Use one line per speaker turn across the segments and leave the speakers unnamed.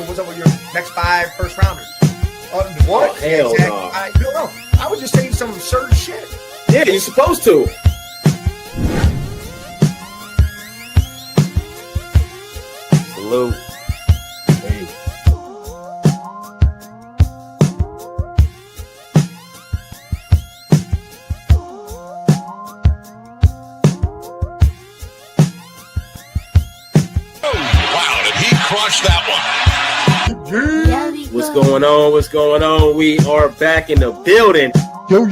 what's up with your next 5 first rounders? What?
Oh, hell
exactly. No. I was just saying some absurd shit.
Yeah, you're supposed to. Salute.
Hey.
Wow, did he crush that one?
What's going on? What's going on? We are back in the building.
Yo.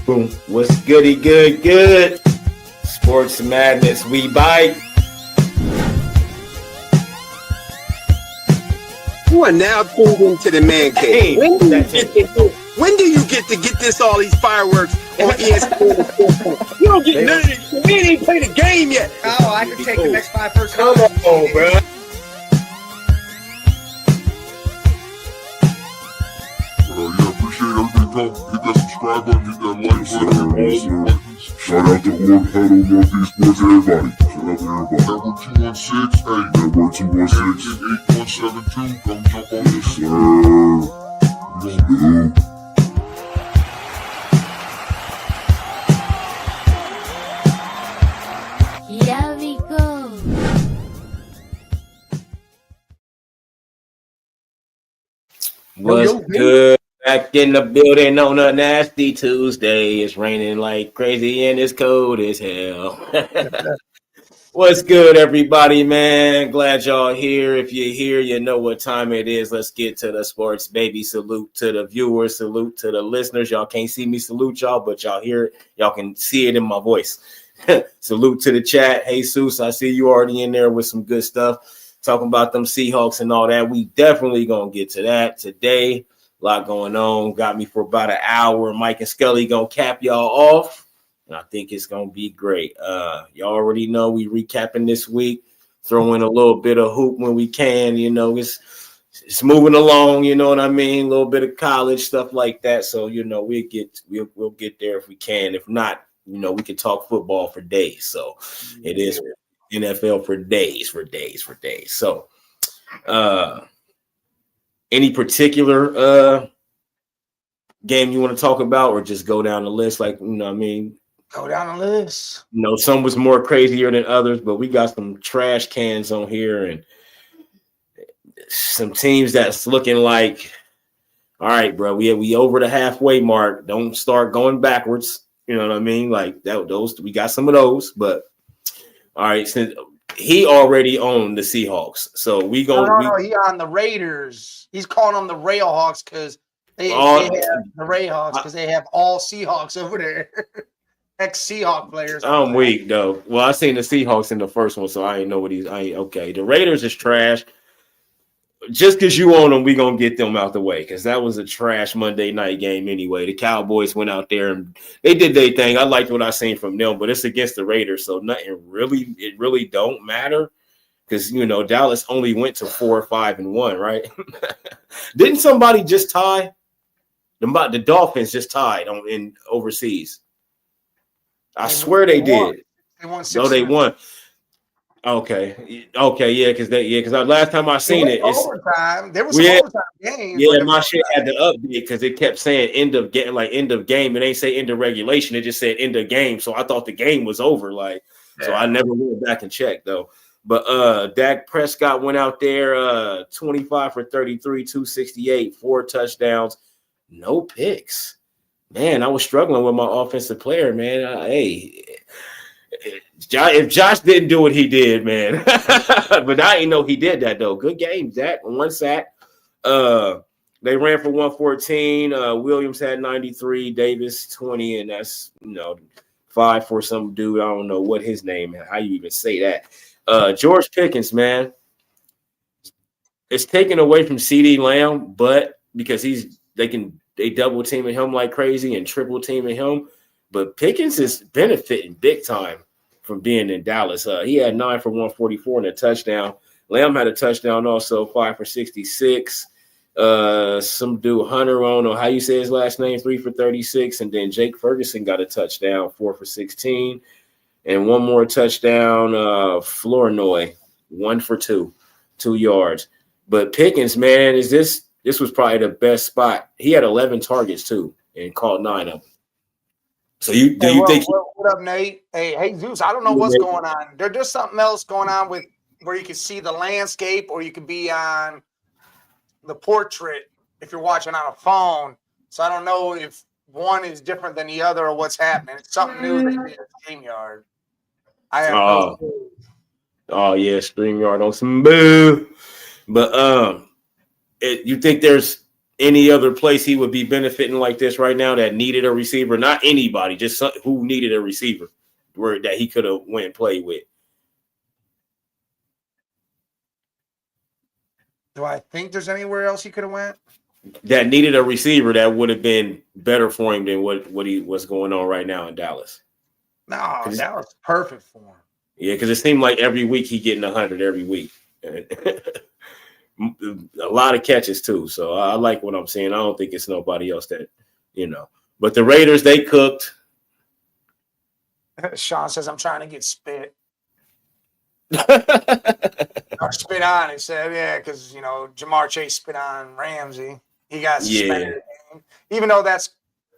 Boom. What's goody good? Sports Madness, we bite.
You are now tuned into the man cave.
Hey,
When do you get to get this all these fireworks on ESPN? You don't get none of this. We ain't even played the game yet.
Oh, I could take the next 5 first
Come
rounders.
on, bro.
Yeah, appreciate everybody come. Hit that subscribe button, hit that like button. Shout out to Orb Huddle, Northeast Sports, everybody. Shout out to everybody. Network 216, hey. Network 216. 8172, come jump on this. Sir. We gonna do.
Here we go.
What's
Yo,
good? Back in the building on a nasty Tuesday. It's raining like crazy and it's cold as hell. What's good, everybody, man? Glad y'all here. If you're here, you know what time it is. Let's get to the sports, baby. Salute to the viewers. Salute to the listeners. Y'all can't see me salute y'all, but y'all hear it. Y'all can see it in my voice. Salute to the chat. Hey, Jesus, I see you already in there with some good stuff. Talking about them Seahawks and all that. We definitely going to get to that today. A lot going on. Got me for about an hour. Mike and Scully going to cap y'all off. And I think it's going to be great. Y'all already know we recapping this week. Throw in a little bit of hoop when we can. You know, it's moving along. You know what I mean? A little bit of college stuff like that. So, you know, we'll get there if we can. If not, you know, we can talk football for days. So it is NFL for days. So any particular game you want to talk about, or just go down the list? Like, you know what I mean?
Go down the list.
You know, some was more crazier than others, but we got some trash cans on here and some teams that's looking like, all right, bro, we over the halfway mark. Don't start going backwards. You know what I mean? Like that, those we got some of those, but all right, since he already owned the Seahawks, so we go.
No, he on the Raiders. He's calling them the Railhawks because they have the Railhawks because they have all Seahawks over there. Ex-Seahawk players.
I'm weak though. Well, I seen the Seahawks in the first one, so I ain't know what okay. The Raiders is trash. Just because you own them, we gonna get them out the way because that was a trash Monday night game anyway. The Cowboys went out there and they did their thing. I liked what I seen from them, but it's against the Raiders, so it really don't matter because you know Dallas only went to 4-5-1, right? Didn't somebody just tie? The Dolphins just tied in overseas. I swear they did.
They won 6.
No, they won. Okay, yeah, because last time I seen it, it's
overtime. There was some overtime games.
Yeah, my shit had to update because it kept saying end of game. It ain't say end of regulation. It just said end of game. So I thought the game was over. So I never went back and checked though. But Dak Prescott went out there 25 for 33, 268, 4 touchdowns, no picks. Man, I was struggling with my offensive player, man. If Josh didn't do what he did, man. But I didn't know he did that, though. Good game, Zach. 1 sack. They ran for 114. Williams had 93. Davis, 20. And that's, 5 for some dude. I don't know what his name is. How you even say that. George Pickens, man. It's taken away from CeeDee Lamb, but because they double teaming him like crazy and triple teaming him. But Pickens is benefiting big time from being in Dallas. He had 9 for 144 and a touchdown. Lamb had a touchdown also, 5 for 66. Some dude, Hunter, I don't know how you say his last name, 3 for 36. And then Jake Ferguson got a touchdown, 4 for 16. And one more touchdown, Flournoy, 1 for 2. 2 yards. But Pickens, man, this was probably the best spot. He had 11 targets too and caught 9 of them. So do you think?
What up, Nate? Hey, Zeus. I don't know what's going on. There's something else going on with where you can see the landscape, or you can be on the portrait if you're watching on a phone. So I don't know if one is different than the other or what's happening. It's something new that did StreamYard. I have no clue.
Oh yeah, StreamYard on some boo. But you think there's any other place he would be benefiting like this right now that needed a receiver? Not anybody, just who needed a receiver that he could have went and played with.
Do I think there's anywhere else he could have went?
That needed a receiver that would have been better for him than what's going on right now in Dallas.
No, that was perfect for him.
Yeah, because it seemed like every week he getting 100 every week. A lot of catches too. So I like what I'm seeing. I don't think it's nobody else that, But the Raiders, they cooked.
Sean says, I'm trying to get spit. Or spit on. He said, yeah, because, Jamar Chase spit on Ramsey. He got suspended. Yeah. Even though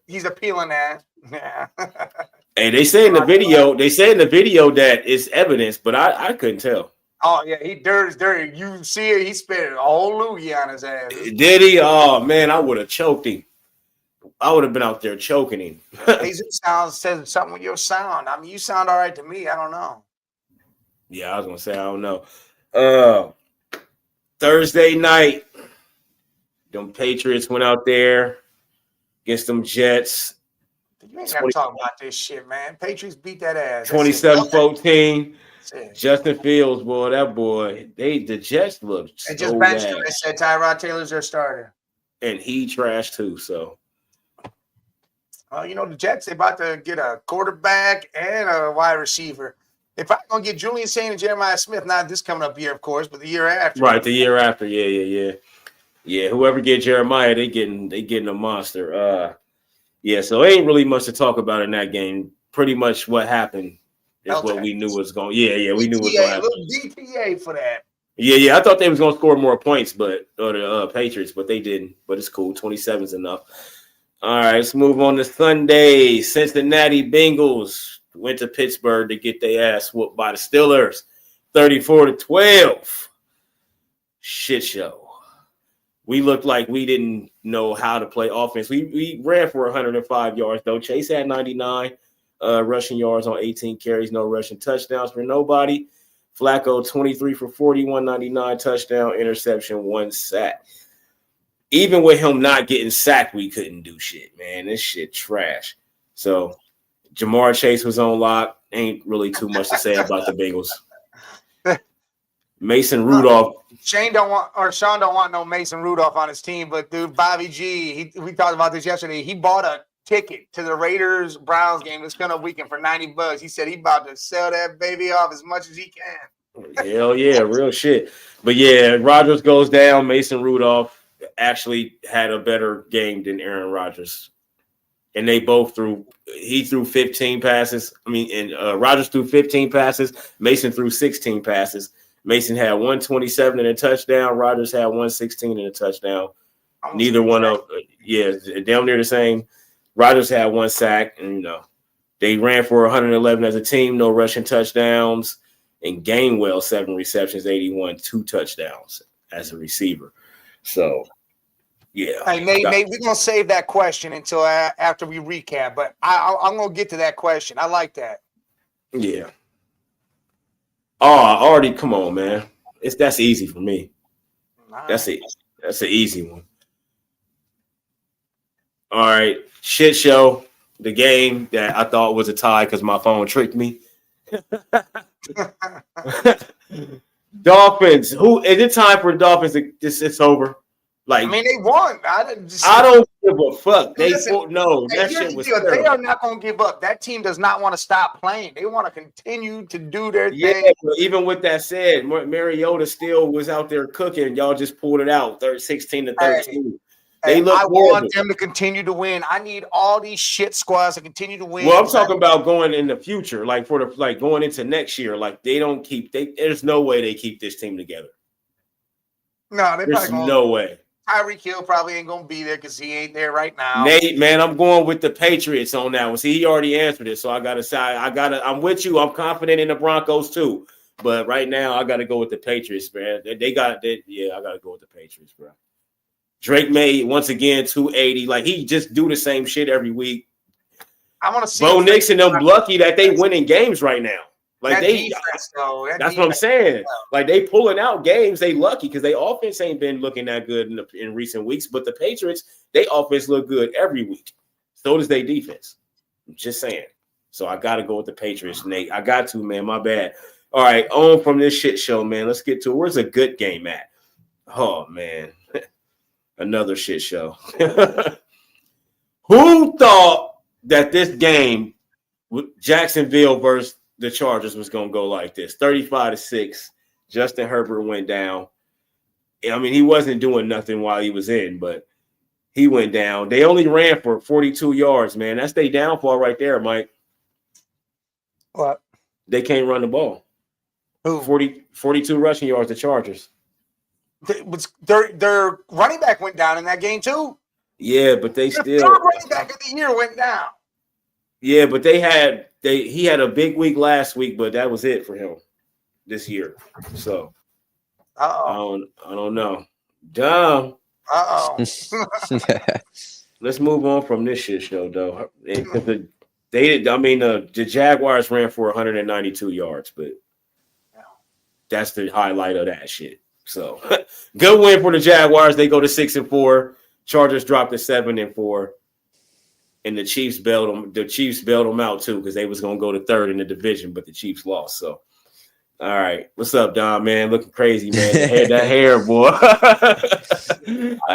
he's appealing that. Yeah.
Hey, they say in the video that it's evidence, but I couldn't tell.
Oh, yeah, he dirty. You see it, he spit a whole loogie on his ass.
Did he? Oh, man, I would have choked him. I would have been out there choking him.
Jesus says something with your sound. I mean, you sound all right to me. I don't know.
Yeah, I was going to say, I don't know. Thursday night, them Patriots went out there against them Jets.
You ain't got to talk about this shit, man. Patriots beat that ass.
27-14. Justin Fields, boy, the Jets looked
so just benched him. They said Tyrod Taylor's their starter.
And he trashed too, so.
Well, the Jets, they about to get a quarterback and a wide receiver. If I'm going to get Julian Saint and Jeremiah Smith, not this coming up year, of course, but the year after.
Right, the year after. Yeah. Yeah, whoever get Jeremiah, they getting a monster. Yeah, so ain't really much to talk about in that game. Pretty much what happened is what we knew was going. Yeah, we knew what was going to happen.
A little DTA for that.
Yeah. I thought they was going to score more points, or the Patriots, but they didn't. But it's cool. 27's enough. All right, let's move on to Sunday. Cincinnati Bengals went to Pittsburgh to get their ass whooped by the Steelers, 34-12. Shit show. We looked like we didn't know how to play offense. We ran for 105 yards, though. Chase had 99 rushing yards on 18 carries, no rushing touchdowns for nobody. Flacco, 23 for 41, 99 touchdown, interception, 1 sack. Even with him not getting sacked, we couldn't do shit, man. This shit trash. So Jamar Chase was on lock. Ain't really too much to say about the Bengals. Mason Rudolph.
Sean don't want no Mason Rudolph on his team, but dude, Bobby G, we talked about this yesterday. He bought a ticket to the Raiders-Browns game this coming weekend for $90. He said he about to sell that baby off as much as he can.
Hell yeah, real shit. But yeah, Rodgers goes down. Mason Rudolph actually had a better game than Aaron Rodgers. And they both he threw 15 passes. Rodgers threw 15 passes. Mason threw 16 passes. Mason had 127 and a touchdown. Rodgers had 116 and a touchdown. Neither one of damn near the same. Rodgers had 1 sack, and they ran for 111 as a team, no rushing touchdowns. And Gainwell 7 receptions, 81, 2 touchdowns as a receiver. So, yeah.
Hey, Nate, we're gonna save that question until after we recap, but I'm gonna get to that question. I like that.
Yeah. Oh, come on, man. That's easy for me. That's it. That's an easy one. All right. Shit show. The game that I thought was a tie because my phone tricked me. Dolphins. Is it time for Dolphins? It's over. They
won.
I don't give a fuck. That shit was terrible.
They are not going to give up. That team does not want to stop playing. They want to continue to do their thing.
Yeah, but even with that said, Mariota still was out there cooking. Y'all just pulled it out, 16-13. I
want them to continue to win. I need all these shit squads to continue to win.
Well, I'm talking about going in the future, going into next year. There's no way they keep this team together.
No, they
There's
probably gonna,
no way.
Tyreek Hill probably ain't gonna be there because he ain't there right now.
Nate, man, I'm going with the Patriots on that one. See, he already answered it, so I gotta say, I'm with you. I'm confident in the Broncos too, but right now I gotta go with the Patriots, man. I gotta go with the Patriots, bro. Drake made once again 280. Like he just do the same shit every week.
I want to see
Bo Nix and them lucky that they winning games right now. Like
that
they,
defense, though.
that's what I'm saying. Like they pulling out games, they lucky because they offense ain't been looking that good in recent weeks. But the Patriots, they offense look good every week. So does they defense. I'm just saying. So I got to go with the Patriots, Nate. I got to, man. My bad. All right, on from this shit show, man. Let's get to where's a good game at? Oh man, another shit show. Who thought that this game with Jacksonville versus the Chargers was going to go like this? 35-6. Justin Herbert went down. I mean, he wasn't doing nothing while he was in, but he went down. They only ran for 42 yards, man. That's their downfall right there, Mike.
What?
They can't run the ball.
Who?
42 rushing yards, the Chargers.
Their running back went down in that game, too.
Yeah, but they
Their
still
third running back of the year went down.
Yeah, but he had a big week last week, but that was it for him this year. So I don't know. Dumb. Let's move on from this shit show though. The Jaguars ran for 192 yards, but that's the highlight of that shit. So good win for the Jaguars. They go to 6-4. Chargers dropped to 7-4. And the Chiefs bailed them. The Chiefs bailed them out too because they was gonna go to third in the division, but the Chiefs lost. So, all right, what's up, Don? Man, looking crazy, man. That hair, boy.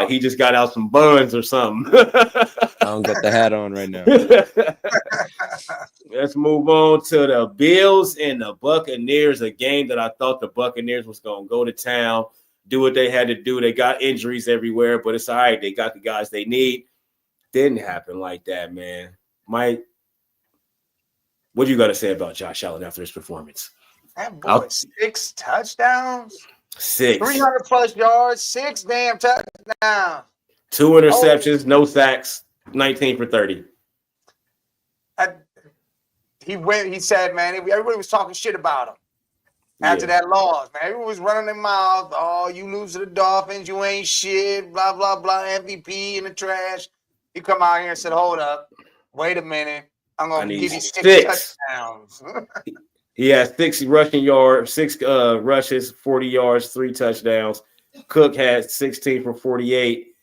He just got out some buns or something.
I don't got the hat on right now.
Let's move on to the Bills and the Buccaneers. A game that I thought the Buccaneers was gonna go to town, do what they had to do. They got injuries everywhere, but it's all right. They got the guys they need. Didn't happen like that, man. Mike, what do you got to say about Josh Allen after his performance?
That boy, 6 touchdowns,
6,
300 plus yards, 6 damn touchdowns,
2 interceptions, no sacks, 19 for 30.
He said, man, everybody was talking shit about him after that loss, man. Everyone was running their mouth. Oh, you lose to the Dolphins, you ain't shit, blah, blah, blah, MVP in the trash. He come out here and said, hold up, wait a minute. I'm going to give you 6 touchdowns.
He has 6 rushing yards, 6 rushes, 40 yards, 3 touchdowns. Cook had 16 for 48.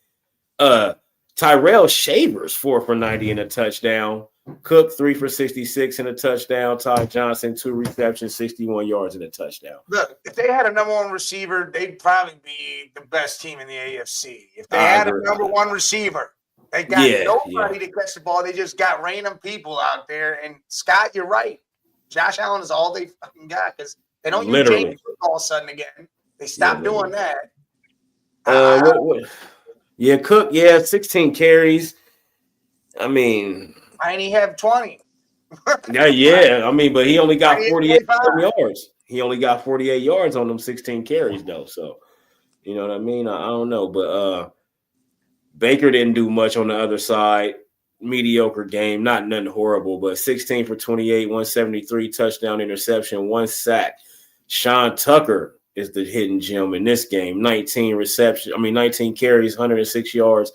Tyrell Shavers, 4 for 90 and a touchdown. Cook, 3 for 66 and a touchdown. Ty Johnson, 2 receptions, 61 yards and a touchdown.
Look, if they had a number 1 receiver, they'd probably be the best team in the AFC. If they had a number 1 receiver, they got nobody to catch the ball. They just got random people out there. And Scott, you're right. Josh Allen is all they fucking got because they don't use James Cook all of a sudden again. They stopped doing that.
Cook, 16 carries. I mean,
and he had 20.
I mean, but he only got 48 yards. He only got 48 yards on them 16 carries, though. So, you know what I mean? I don't know, but Baker didn't do much on the other side. Mediocre game, not nothing horrible, but 16 for 28, 173, touchdown, interception, 1 sack. Sean Tucker is the hidden gem in this game. 19 carries, 106 yards,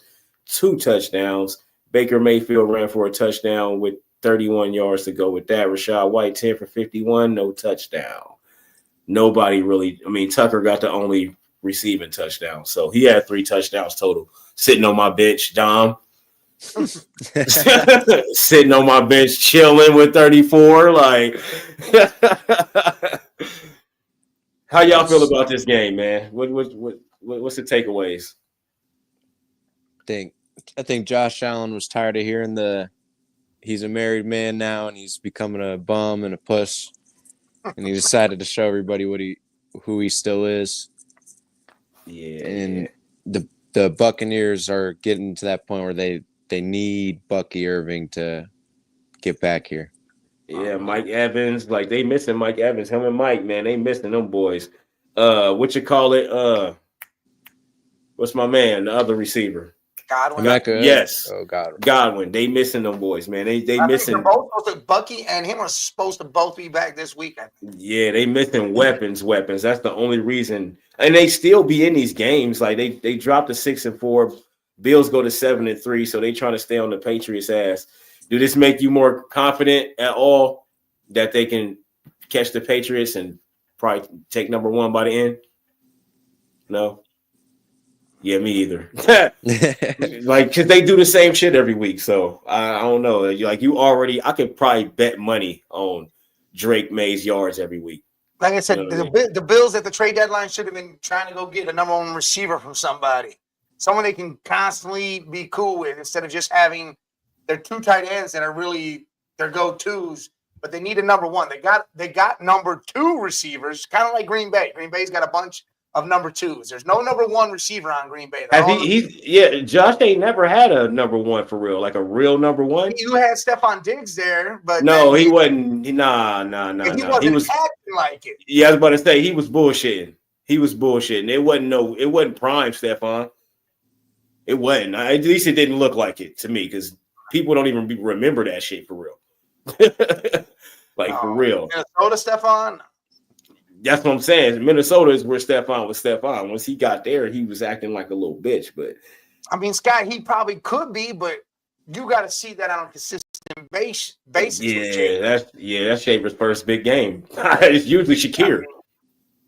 2 touchdowns. Baker Mayfield ran for a touchdown with 31 yards to go with that. Rachaad White, 10 for 51, no touchdown. Nobody really, Tucker got the only receiving touchdown. So he had 3 touchdowns total. Sitting on my bench, Dom. Sitting on my bench, chilling with 34. Like, how y'all feel about this game, man? What's the takeaways?
I think Josh Allen was tired of hearing he's a married man now and he's becoming a bum and a puss, and he decided to show everybody who he still is. Yeah, and the Buccaneers are getting to that point where they need Bucky Irving to get back here.
Yeah, Mike Evans, like they missing Mike Evans. Him and Mike, man, they missing them boys. What you call it? What's my man? The other receiver.
Godwin.
Emeka.
Yes.
Oh, God.
Godwin. They missing them boys, man. They
I think
missing.
they're both supposed to, Bucky and him are supposed to both be back this week. I think.
Yeah, they missing weapons. That's the only reason. And they still be in these games. Like they dropped to 6-4. Bills go to 7-3, so they trying to stay on the Patriots' ass. Do this make you more confident at all that they can catch the Patriots and probably take number one by the end? No. Yeah, me either. Like, because they do the same shit every week. So I don't know. Like, I could probably bet money on Drake May's yards every week.
Like I said,
You know what I mean?
the Bills at the trade deadline should have been trying to go get a number one receiver from somebody. Someone they can constantly be cool with instead of just having their two tight ends that are really their go-tos, but they need a number one. They got number two receivers, kind of like Green Bay. Green Bay's got a bunch of number twos. There's no number one receiver on Green Bay.
Josh ain't never had a number one for real, like a real number one.
You had Stephon Diggs there, but
no, he wasn't. Nah.
He was acting like it.
Yeah, I was about to say he was bullshitting. It wasn't prime Stephon. It wasn't. At least it didn't look like it to me because people don't even remember that shit for real. For real.
Minnesota Stephon.
That's what I'm saying. Minnesota is where Stephon was Stephon. Once he got there, he was acting like a little bitch. But
I mean, Scott, he probably could be, but you got to see that on a consistent basis.
That's Shaver's first big game. It's usually Shakir.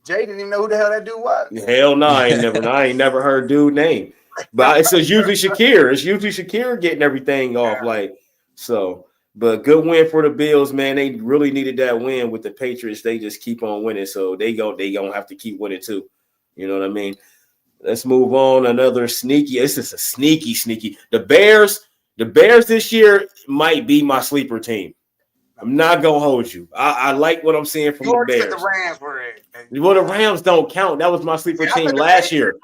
Jay didn't even know who the hell that dude was.
Hell no, I ain't never heard dude name. But it's usually Shakir. It's usually Shakir getting everything off. But good win for the Bills, man. They really needed that win with the Patriots. They just keep on winning, so they gonna have to keep winning too. You know what I mean? Let's move on. Another sneaky. This is a sneaky. The Bears this year might be my sleeper team. I'm not gonna hold you. I like what I'm seeing from the Bears.
The Rams were it.
Well, the Rams don't count. That was my sleeper team last year.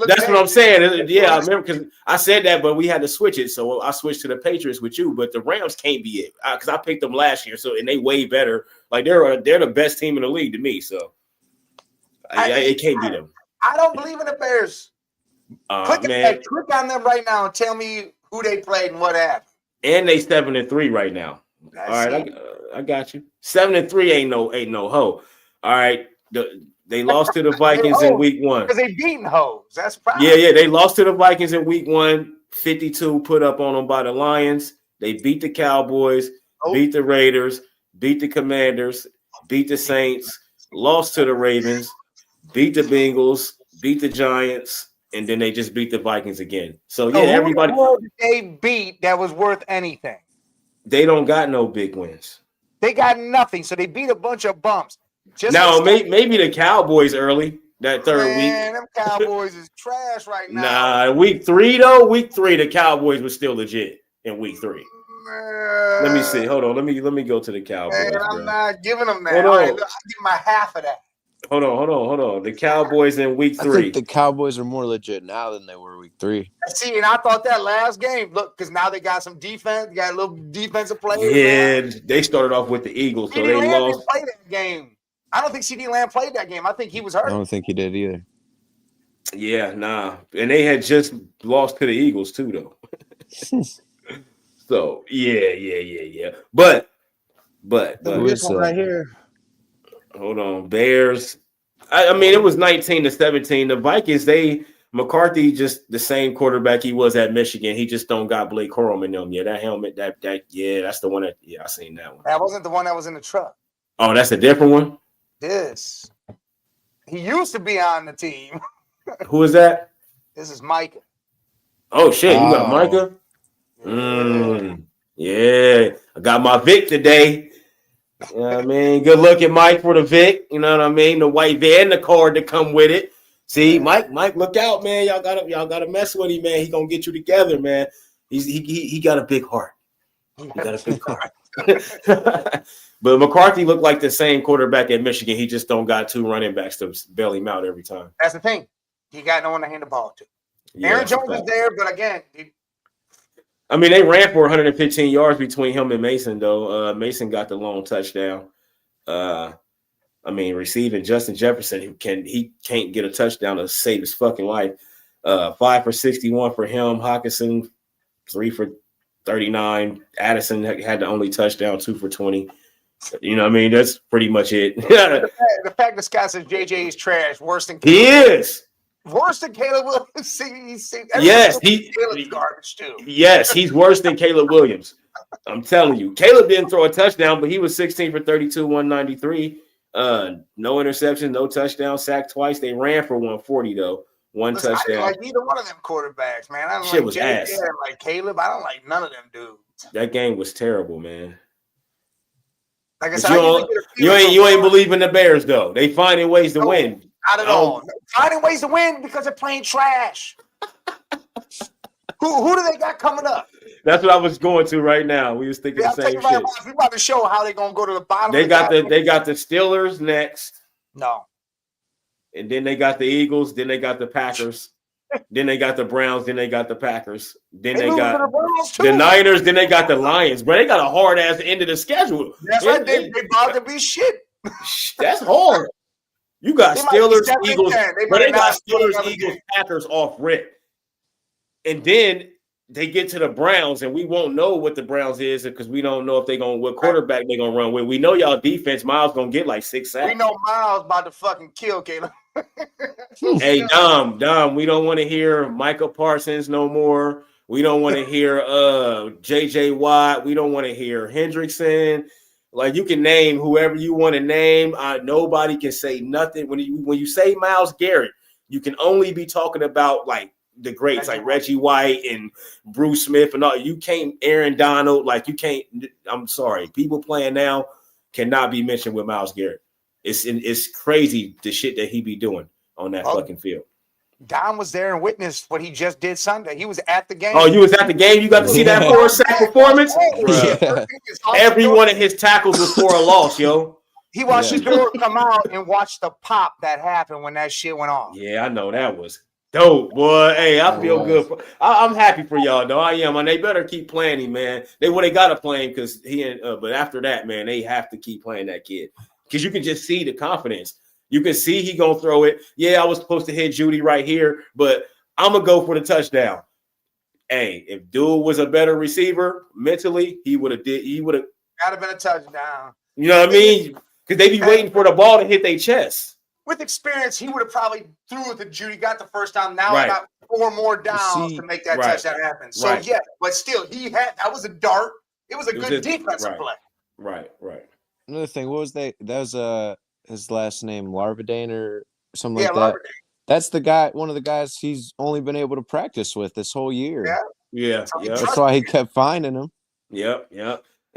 That's what I'm saying. Yeah, I remember because I said that, but we had to switch it. So I switched to the Patriots with you, but the Rams can't be it because I picked them last year. So and they way better. Like they're the best team in the league to me. So it can't be them.
I don't believe in the Bears. Click on them right now and tell me who they played and what happened.
And they 7-3 right now. All right, I got you. 7-3 ain't no hoe. All right, they lost to the Vikings in week 1
because they beaten hoes. That's probably
They lost to the Vikings in week 1. 52 put up on them by the Lions. They beat the Cowboys, beat the Raiders, beat the Commanders, beat the Saints, lost to the Ravens, beat the Bengals, beat the Giants, and then they just beat the Vikings again. So everybody
they beat that was worth anything.
They don't got no big wins.
They got nothing, so they beat a bunch of bumps.
Maybe the Cowboys early that third week.
Man, them Cowboys is trash right now.
Nah, week 3 though. Week 3, the Cowboys were still legit in week 3. Let me see. Hold on. Let me go to the Cowboys.
Man, I'm not giving them that.
Hold
All
on.
right, look, I'll give my half of that.
Hold on. The Cowboys in week 3.
I think the Cowboys are more legit now than they were week 3.
See, and I thought that last game, look, because now they got some defense, they got a little defensive play.
Yeah, they started off with the Eagles, so they lost.
Didn't play that game. I don't think CeeDee Lamb played that game. I think he was hurt.
I don't think he did either.
Yeah, nah. And they had just lost to the Eagles too, though. So yeah. But
this one right here.
Hold on, Bears. I mean, it was 19-17. The Vikings, McCarthy just the same quarterback he was at Michigan. He just don't got Blake Corum in them. Yeah, that helmet, that's the one that I seen that one.
That wasn't the one that was in the truck.
Oh, that's a different one?
This. He used to be on the team.
Who is that?
This is Micah.
Oh shit, you got Micah? Yeah. I got my Vic today. You know what I mean? Good looking Mike for the Vic. You know what I mean? The white van, the card to come with it. See, Mike, look out, man. Y'all gotta mess with him, man. He gonna get you together, man. He got a big heart. He got a big heart. But McCarthy looked like the same quarterback at Michigan. He just don't got 2 running backs to bail him out every time.
That's the thing. He got no one to hand the ball to. Aaron Jones is there, but again,
I mean, they ran for 115 yards between him and Mason, though. Mason got the long touchdown. Receiving Justin Jefferson, he can't get a touchdown to save his fucking life. 5 for 61 for him. Hawkinson, 3 for 39. Addison had the only touchdown, 2 for 20. You know what I mean? That's pretty much it.
The fact this guy says JJ is trash, worse than
He is.
Worse than Caleb Williams.
Yes,
Caleb's garbage too.
Yes, he's worse than Caleb Williams. I'm telling you. Caleb didn't throw a touchdown, but he was 16 for 32, 193. No interception, no touchdown, sacked twice. They ran for 140 though. One
Listen,
touchdown.
I didn't like either one of them quarterbacks, man. I don't
Shit
like
was
JJ,
ass.
I don't like Caleb. I don't like none of them dudes.
That game was terrible, man.
Like I
But
said,
you ain't believe in the Bears though. They finding ways to win.
Not at all. Finding ways to win because they're playing trash. Who do they got coming up?
That's what I was going to right now. We was thinking the same shit.
We're about to show how they're gonna go to the bottom.
They got the Steelers next.
No.
And then they got the Eagles. Then they got the Packers. Then they got the Browns. Then they got the Packers. Then they got the Niners. Then they got the Lions. But they got a hard ass end of the schedule.
That's right. They about to be shit.
That's hard. You got Steelers, Eagles. But they got Steelers, Eagles, Packers off rip. And then they get to the Browns, and we won't know what the Browns is because we don't know if they're going what quarterback they're gonna run with. We know y'all defense, Miles gonna get like 6 sacks.
We know Miles about to fucking kill Caleb.
Hey, Dom, we don't want to hear Michael Parsons no more. We don't want to hear JJ Watt. We don't want to hear Hendrickson. Like, you can name whoever you want to name. Nobody can say nothing. When you say Myles Garrett, you can only be talking about like the greats like Reggie White and Bruce Smith and all. You can't Aaron Donald. Like, you can't. I'm sorry. People playing now cannot be mentioned with Myles Garrett. It's crazy the shit that he be doing on that fucking field.
Don was there and witnessed what he just did Sunday. He was at the game.
Oh, you was at the game? You got to see that 4-sack performance?
Yeah.
Every one of his tackles was for a loss, yo.
He watched his door come out and watched the pop that happened when that shit went off.
Yeah, I know that was dope, boy. Hey, I feel good. I'm happy for y'all, though. I am, and they better keep playing him, man. They got to play him because but after that, man, they have to keep playing that kid because you can just see the confidence. You can see he gonna throw it. Yeah, I was supposed to hit Judy right here, but I'm gonna go for the touchdown. Hey, if Dude was a better receiver mentally, he would have
Gotta been a touchdown.
You know what I mean? Because they be waiting for the ball to hit their chest.
With experience, he would have probably threw it to Judy, got the first down. Now
Right.
I got 4 more downs to make that
Right.
touchdown happen. So
Right.
yeah, but still, that was a dart. It was a good defensive play.
Right.
Another thing, what was that was his last name Larvadain or something like that.
Larvadain.
That's the guy, one of the guys he's only been able to practice with this whole year.
Yeah.
That's why he kept finding him.
Yep.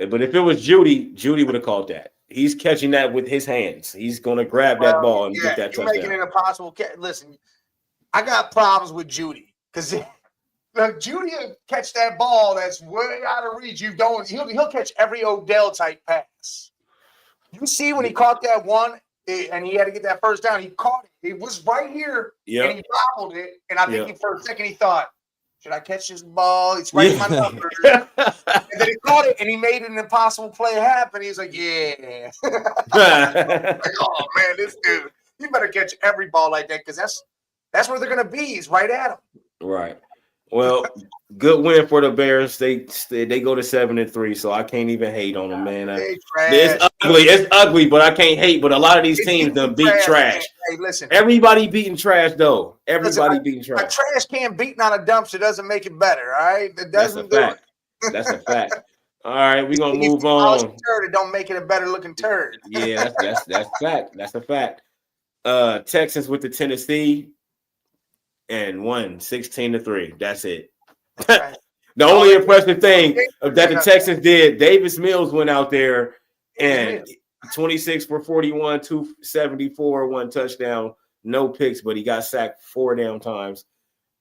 But if it was Judy would have called that. He's catching that with his hands. He's going to grab that ball and get that
you're
touchdown.
making it impossible. Listen, I got problems with Judy because Judy will catch that ball that's way out of reach. He'll catch every Odell type pass. You see when he caught that one and he had to get that first down, he caught it. It was right here and he bobbled it. And I think for a second he thought, should I catch this ball? It's right in my number. And then he caught it and he made an impossible play happen. He's like, yeah. Like, oh, man, this dude, you better catch every ball like that because that's where they're going to be. He's right at him.
Right. Well, good win for the Bears. They go to 7-3, so I can't even hate on them, man. It's ugly. It's ugly, but I can't hate. But a lot of these teams done beat trash.
Hey, listen.
Everybody beating trash, though. Everybody beating trash.
A trash can beating on a dumpster doesn't make it better, all right? It doesn't
do it. That's a fact. All right, we're going to move on.
It don't make it a better looking turd.
Yeah, that's fact. That's a fact. Texans with the Tennessee. And won 16-3. That's it. The only impressive thing that the Texans did, Davis Mills went out there and 26 for 41, 274, 1 touchdown, no picks, but he got sacked 4 damn times.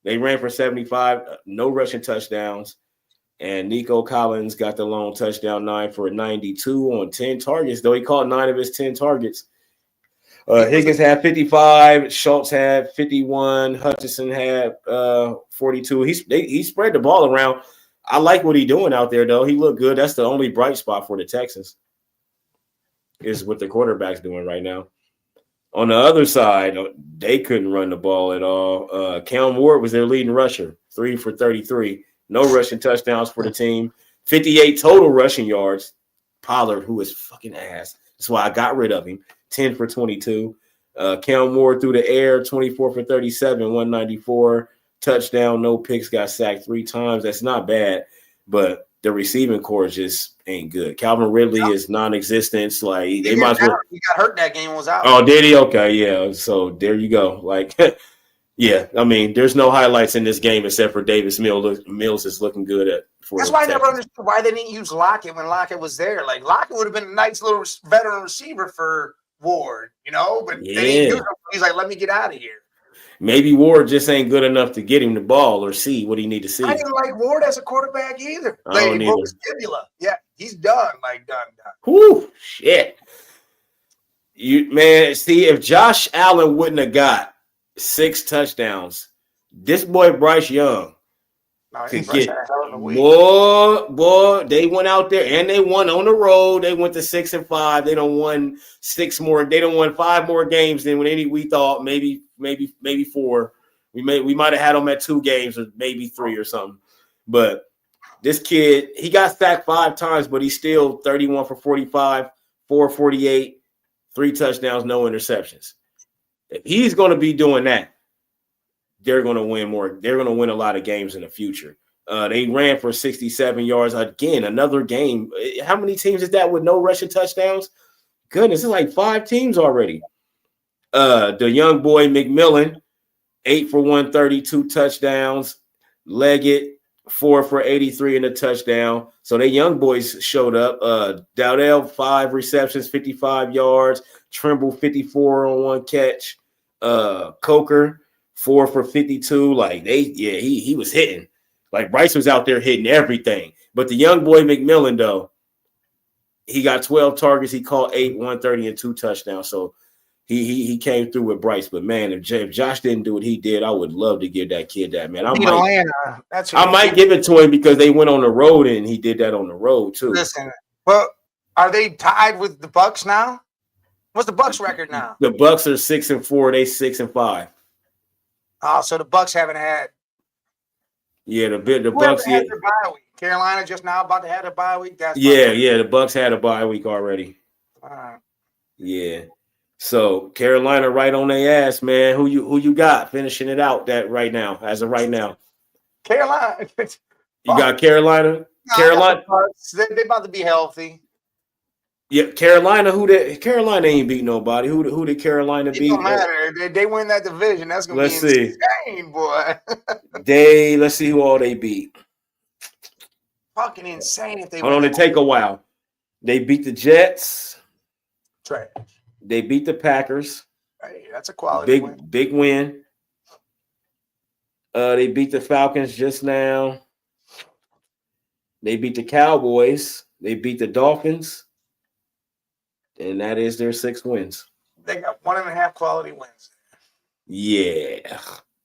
They ran for 75, no rushing touchdowns. And Nico Collins got the lone touchdown, 9 for 92 on 10 targets, though he caught 9 of his 10 targets. Higgins had 55. Schultz had 51. Hutchinson had 42. He spread the ball around. I like what he's doing out there, though. He looked good. That's the only bright spot for the Texans is what the quarterback's doing right now. On the other side, they couldn't run the ball at all. Cam Ward was their leading rusher, 3 for 33. No rushing touchdowns for the team. 58 total rushing yards. Pollard, who is fucking ass. That's why I got rid of him. 10 for 22. Cam Ward through the air, 24 for 37, 194. Touchdown, no picks, got sacked 3 times. That's not bad, but the receiving core just ain't good. Calvin Ridley is non-existent. Like they might as well.
He got hurt that game and was out.
Oh, did he? Okay, yeah. So there you go. Like, yeah. I mean, there's no highlights in this game except for Davis Mills is looking good at.
That's why I never understood why they didn't use Lockett when Lockett was there. Like Lockett would have been a nice little veteran receiver for Ward, you know. But they didn't use him. He's like, let me get out of here.
Maybe Ward just ain't good enough to get him the ball or see what he need to see.
I didn't like Ward as a quarterback either.
I don't
he broke his fibula. Yeah, he's done. Like done.
Whoo, shit. See, if Josh Allen wouldn't have got 6 touchdowns, this boy Bryce Young could get boy. They went out there and they won on the road. They went to 6-5. They don't won 6 more. They don't won 5 more games than we thought. Maybe 4. We might have had them at 2 games or maybe 3 or something. But this kid, he got sacked 5 times, but he's still 31 for 45, 448, 3 touchdowns, no interceptions. If he's going to be doing that, they're going to win more. They're going to win a lot of games in the future. They ran for 67 yards. Again, another game. How many teams is that with no rushing touchdowns? Goodness, it's like 5 teams already. The young boy McMillan, 8 for 132 touchdowns. Leggett, 4 for 83 and a touchdown. So they young boys showed up. Dowdell, 5 receptions, 55 yards. Trimble, 54 on 1 catch. Coker, 4 for 52. Like he was hitting. Like Bryce was out there hitting everything. But the young boy McMillan, though, he got 12 targets. He caught 8, 130 and 2 touchdowns. So he came through with Bryce. But man, if Josh didn't do what he did, I would love to give that kid that, man. I might give it to him because they went on the road and he did that on the road too.
Listen, well, are they tied with the Bucks now? What's the Bucks record now?
The Bucks are 6-4. They 6-5.
Oh, so the Bucks haven't had.
Yeah, the Bucks.
Had their bye week. Carolina just now about to have a bye week.
The Bucks had a bye week already. Yeah. So Carolina right on their ass, man. Who you got finishing it out that right now, as of right now?
Carolina.
You got Carolina?
No,
Carolina.
They about to be healthy.
Yeah, Carolina. Carolina ain't beat nobody. Who did Carolina beat?
It don't matter. They win that division. That's gonna be insane, boy.
Let's see who all they beat.
Fucking insane if they
Hold on, it take a while. They beat the Jets.
Trash.
They beat the Packers.
Hey, that's a quality win.
Big win. They beat the Falcons just now. They beat the Cowboys. They beat the Dolphins. And that is their 6 wins.
They got 1.5 quality wins.
Yeah.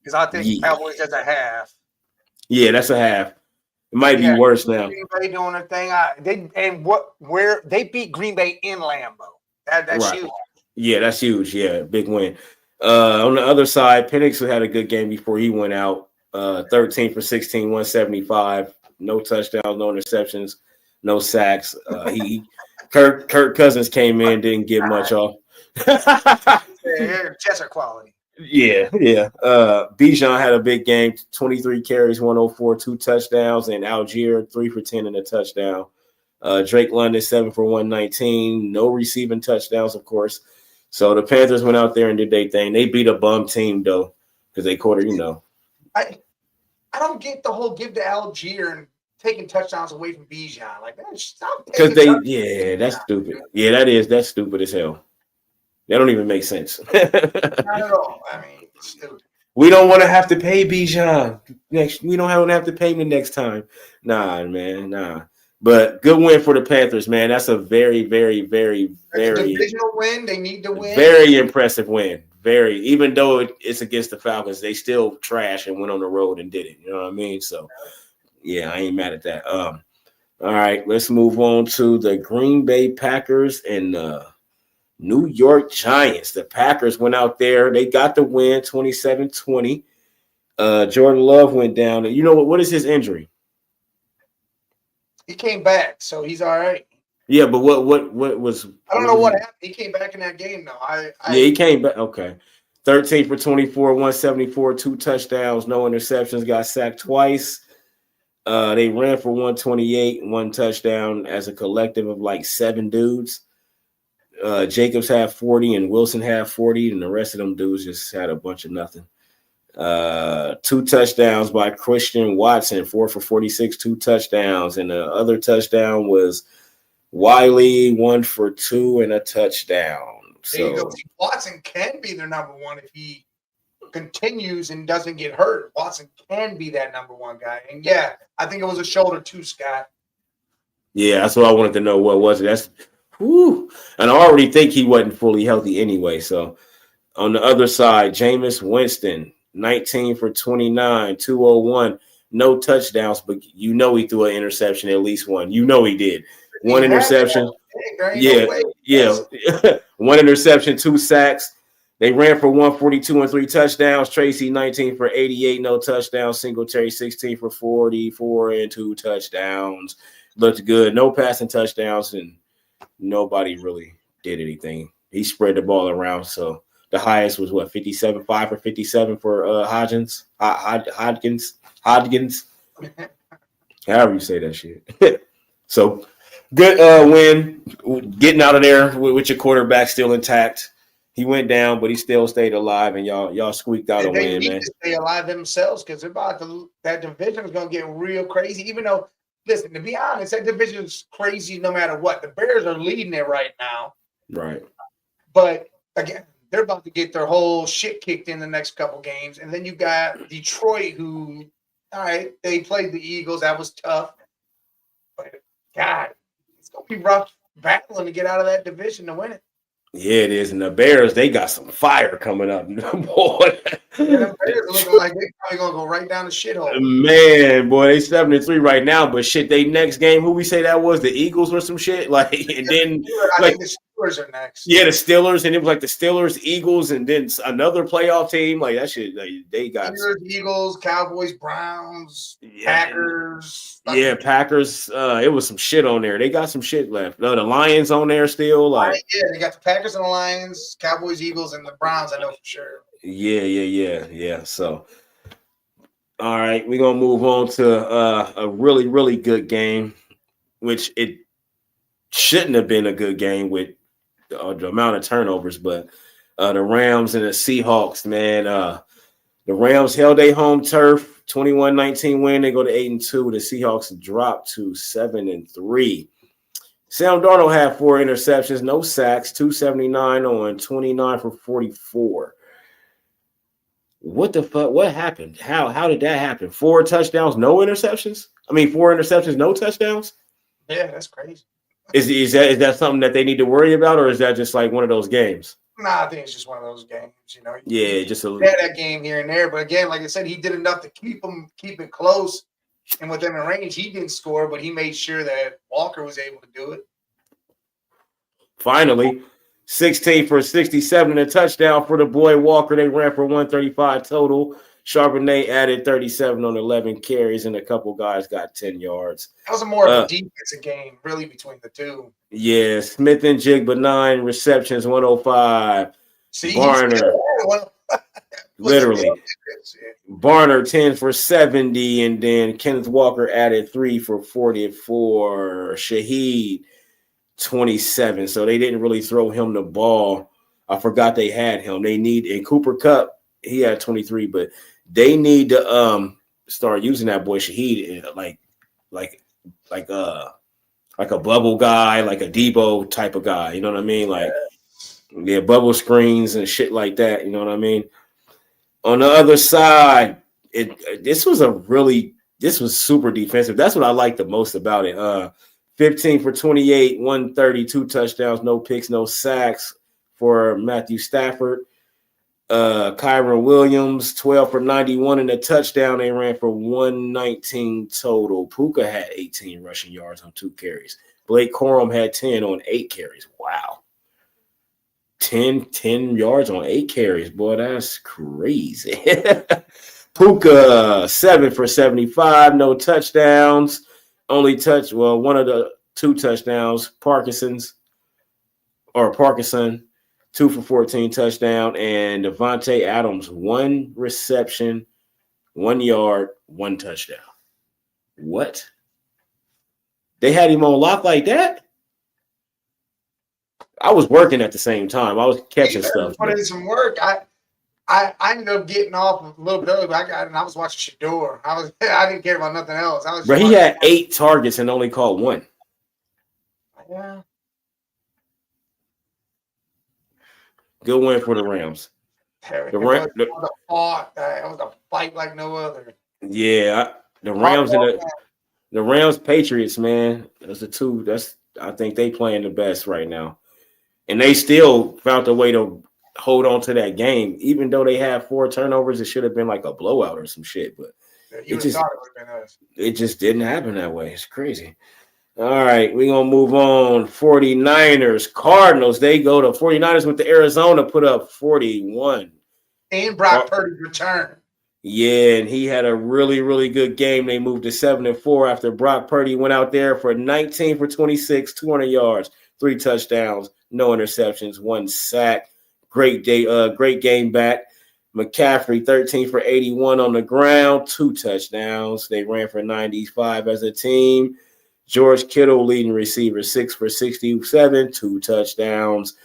Because I think Cowboys has a half.
Yeah, that's a half. It might be worse now.
Green Bay doing their thing. They beat Green Bay in Lambeau. That's huge.
Yeah, that's huge. Yeah, big win. On the other side, Penix had a good game before he went out. 13 for 16, 175. No touchdowns, no interceptions, no sacks. Kirk Cousins came in, didn't get much off.
Jets are quality.
Yeah. Bijan had a big game, 23 carries, 104, 2 touchdowns, and Algier 3 for 10 and a touchdown. Drake London 7 for 119, no receiving touchdowns, of course. So the Panthers went out there and did their thing. They beat a bum team though, because they
I don't get the whole give to Algier and taking touchdowns away from Bijan. Like that.
Because that's stupid. Yeah, that's stupid as hell. That don't even make sense.
Not at all. I mean, it's stupid.
We don't want to have to pay Bijan next. We don't have to pay him the next time. Nah, man, nah. But good win for the Panthers, man. That's a very, very, very, very
divisional win. They need to win.
Very impressive win. Very, even though it's against the Falcons, they still trash and went on the road and did it. You know what I mean? So, yeah, I ain't mad at that. All right, let's move on to the Green Bay Packers and New York Giants. The Packers went out there. They got the win, 27-20. Jordan Love went down. You know what is his injury?
He came back, so he's all right.
Yeah, but what was?
I don't know what happened. He came back in that game, though.
He came back. Okay. 13 for 24, 174, 2 touchdowns, no interceptions, got sacked twice. They ran for 128, 1 touchdown as a collective of like 7 dudes. Jacobs had 40 and Wilson had 40, and the rest of them dudes just had a bunch of nothing. 2 touchdowns by Christian Watson, 4 for 46, 2 touchdowns. And the other touchdown was Wiley, 1 for 2 and a touchdown.
There you go. Watson can be their number one if he continues and doesn't get hurt. Watson can be that number one guy. And yeah, I think it was a shoulder too, Scott.
Yeah, that's what I wanted to know. What was it? That's whoo. And I already think he wasn't fully healthy anyway. So on the other side, Jameis Winston, 19 for 29, 201, no touchdowns, but you know he threw an interception, at least one. You know he did. One interception. Yeah. 1 interception, 2 sacks. They ran for 142 and 3 touchdowns. Tracy, 19 for 88, no touchdowns. Singletary, 16 for 44 and 2 touchdowns. Looked good. No passing touchdowns, and nobody really did anything. He spread the ball around. So the highest was what, 57, 5 for 57 for Hodgins. However you say that shit. So good win. Getting out of there with your quarterback still intact. He went down, but he still stayed alive, and y'all squeaked out a win, man. They need
to stay alive themselves because that division is going to get real crazy. Even though, listen, to be honest, that division is crazy no matter what. The Bears are leading it right now.
Right.
But, again, they're about to get their whole shit kicked in the next couple games. And then you got Detroit who, all right, they played the Eagles. That was tough. But, God, it's going to be rough battling to get out of that division to win it.
Yeah, it is. And the Bears, they got some fire coming up. Boy.
The Bears are looking like they're probably going to go right down the shithole.
Man, boy, they 7-3 right now. But shit, they next game, who we say that was? The Eagles or some shit? Like, and then
I think the Steelers are next.
Yeah, the Steelers. And it was like the Steelers, Eagles, and then another playoff team. Like, that shit, like, they got
Steelers, Eagles, Cowboys, Browns, Packers.
Yeah, Packers. It was some shit on there. They got some shit left. No, the Lions on there still. Like,
yeah, they got the Packers and the Lions, Cowboys, Eagles, and the Browns. I know for sure.
Yeah. So, all right, we're gonna move on to a really, really good game, which it shouldn't have been a good game with the amount of turnovers, but the Rams and the Seahawks, man. The Rams held their home turf. 21-19 win. They go to 8-2. The Seahawks drop to 7-3. Sam Darnold had 4 interceptions, no sacks, 279 on 29 for 44. What the fuck? What happened? How did that happen? 4 touchdowns, no interceptions? 4 interceptions, no touchdowns?
Yeah, that's crazy.
Is that something that they need to worry about, or is that just like one of those games?
Nah, I think it's just one of those games, you know.
Yeah, just a
had that game here and there, but again, like I said, he did enough to keep it close and within the range. He didn't score, but he made sure that Walker was able to do it.
Finally, 16 for 67 and a touchdown for the boy Walker. They ran for 135 total. Charbonnet added 37 on 11 carries, and a couple guys got 10 yards.
That was more of a defensive game, really, between the two.
Yeah, Smith and Jigba 9 receptions, 105.
See,
Barner, literally. Barner 10 for 70, and then Kenneth Walker added 3 for 44. Shaheed 27. So they didn't really throw him the ball. I forgot they had him. And Cooper Kupp, he had 23, but they need to start using that boy Shaheed like a bubble guy, like a Debo type of guy. You know what I mean? Like, yeah, bubble screens and shit like that. You know what I mean? On the other side, this was super defensive. That's what I like the most about it. 15 for 28, 132 touchdowns, no picks, no sacks for Matthew Stafford. Kyron Williams, 12 for 91 and a touchdown. They ran for 119 total. Puka had 18 rushing yards on 2 carries. Blake Corum had 10 on 8 carries. Wow. 10 yards on 8 carries. Boy, that's crazy. Puka, 7 for 75, no touchdowns. One of the 2 touchdowns, Parkinson, 2 for 14 touchdown. And Devontae Adams, 1 reception, 1 yard, 1 touchdown. What? They had him on lock like that? I was working at the same time. I was catching stuff.
Put in some work. I ended up getting off a little bit early, but I was watching Shador. I didn't care about nothing else.
But he had 8 targets and only caught 1.
Yeah.
Good win for the Rams.
It was a fight like no other.
Yeah, the Rams and the Rams Patriots, man. Those the 2. I think they playing the best right now. And they still found a way to hold on to that game, even though they had 4 turnovers. It should have been like a blowout or some shit, but it just didn't happen that way. It's crazy. All right, we're going to move on. 49ers, Cardinals. They go to 49ers with the Arizona, put up 41.
And Brock Purdy's return.
Yeah, and he had a really, really good game. They moved to 7-4 after Brock Purdy went out there for 19 for 26, 200 yards, 3 touchdowns, no interceptions, 1 sack. Great day, great game back. McCaffrey, 13 for 81 on the ground, 2 touchdowns. They ran for 95 as a team. George Kittle, leading receiver, 6 for 67, 2 touchdowns.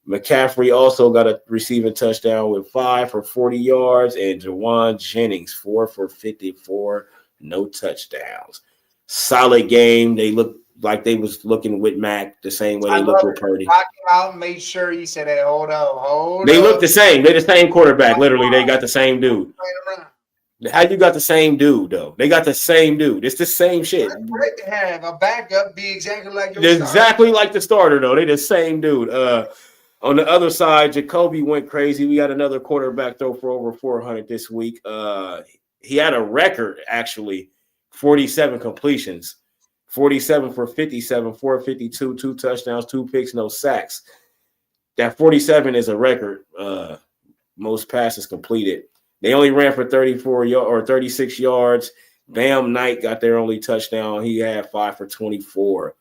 McCaffrey also got a receiving touchdown with 5 for 40 yards. And Jawan Jennings, 4 for 54, no touchdowns. Solid game. They looked like they was looking with Mac the same way they looked with Purdy.
I came out and made sure he said, hey, hold up.
They look the same. They're the same quarterback. Literally, they got the same dude. How you got the same dude, though? They got the same dude. It's the same shit.
It's great to have a backup be exactly like your
Exactly like the starter, though. They the same dude. On the other side, Jacoby went crazy. We got another quarterback throw for over 400 this week. He had a record, actually, 47 completions. 47 for 57, 452, 2 touchdowns, 2 picks, no sacks. That 47 is a record. Most passes completed. They only ran for 36 yards. Bam Knight got their only touchdown. He had 5 for 24.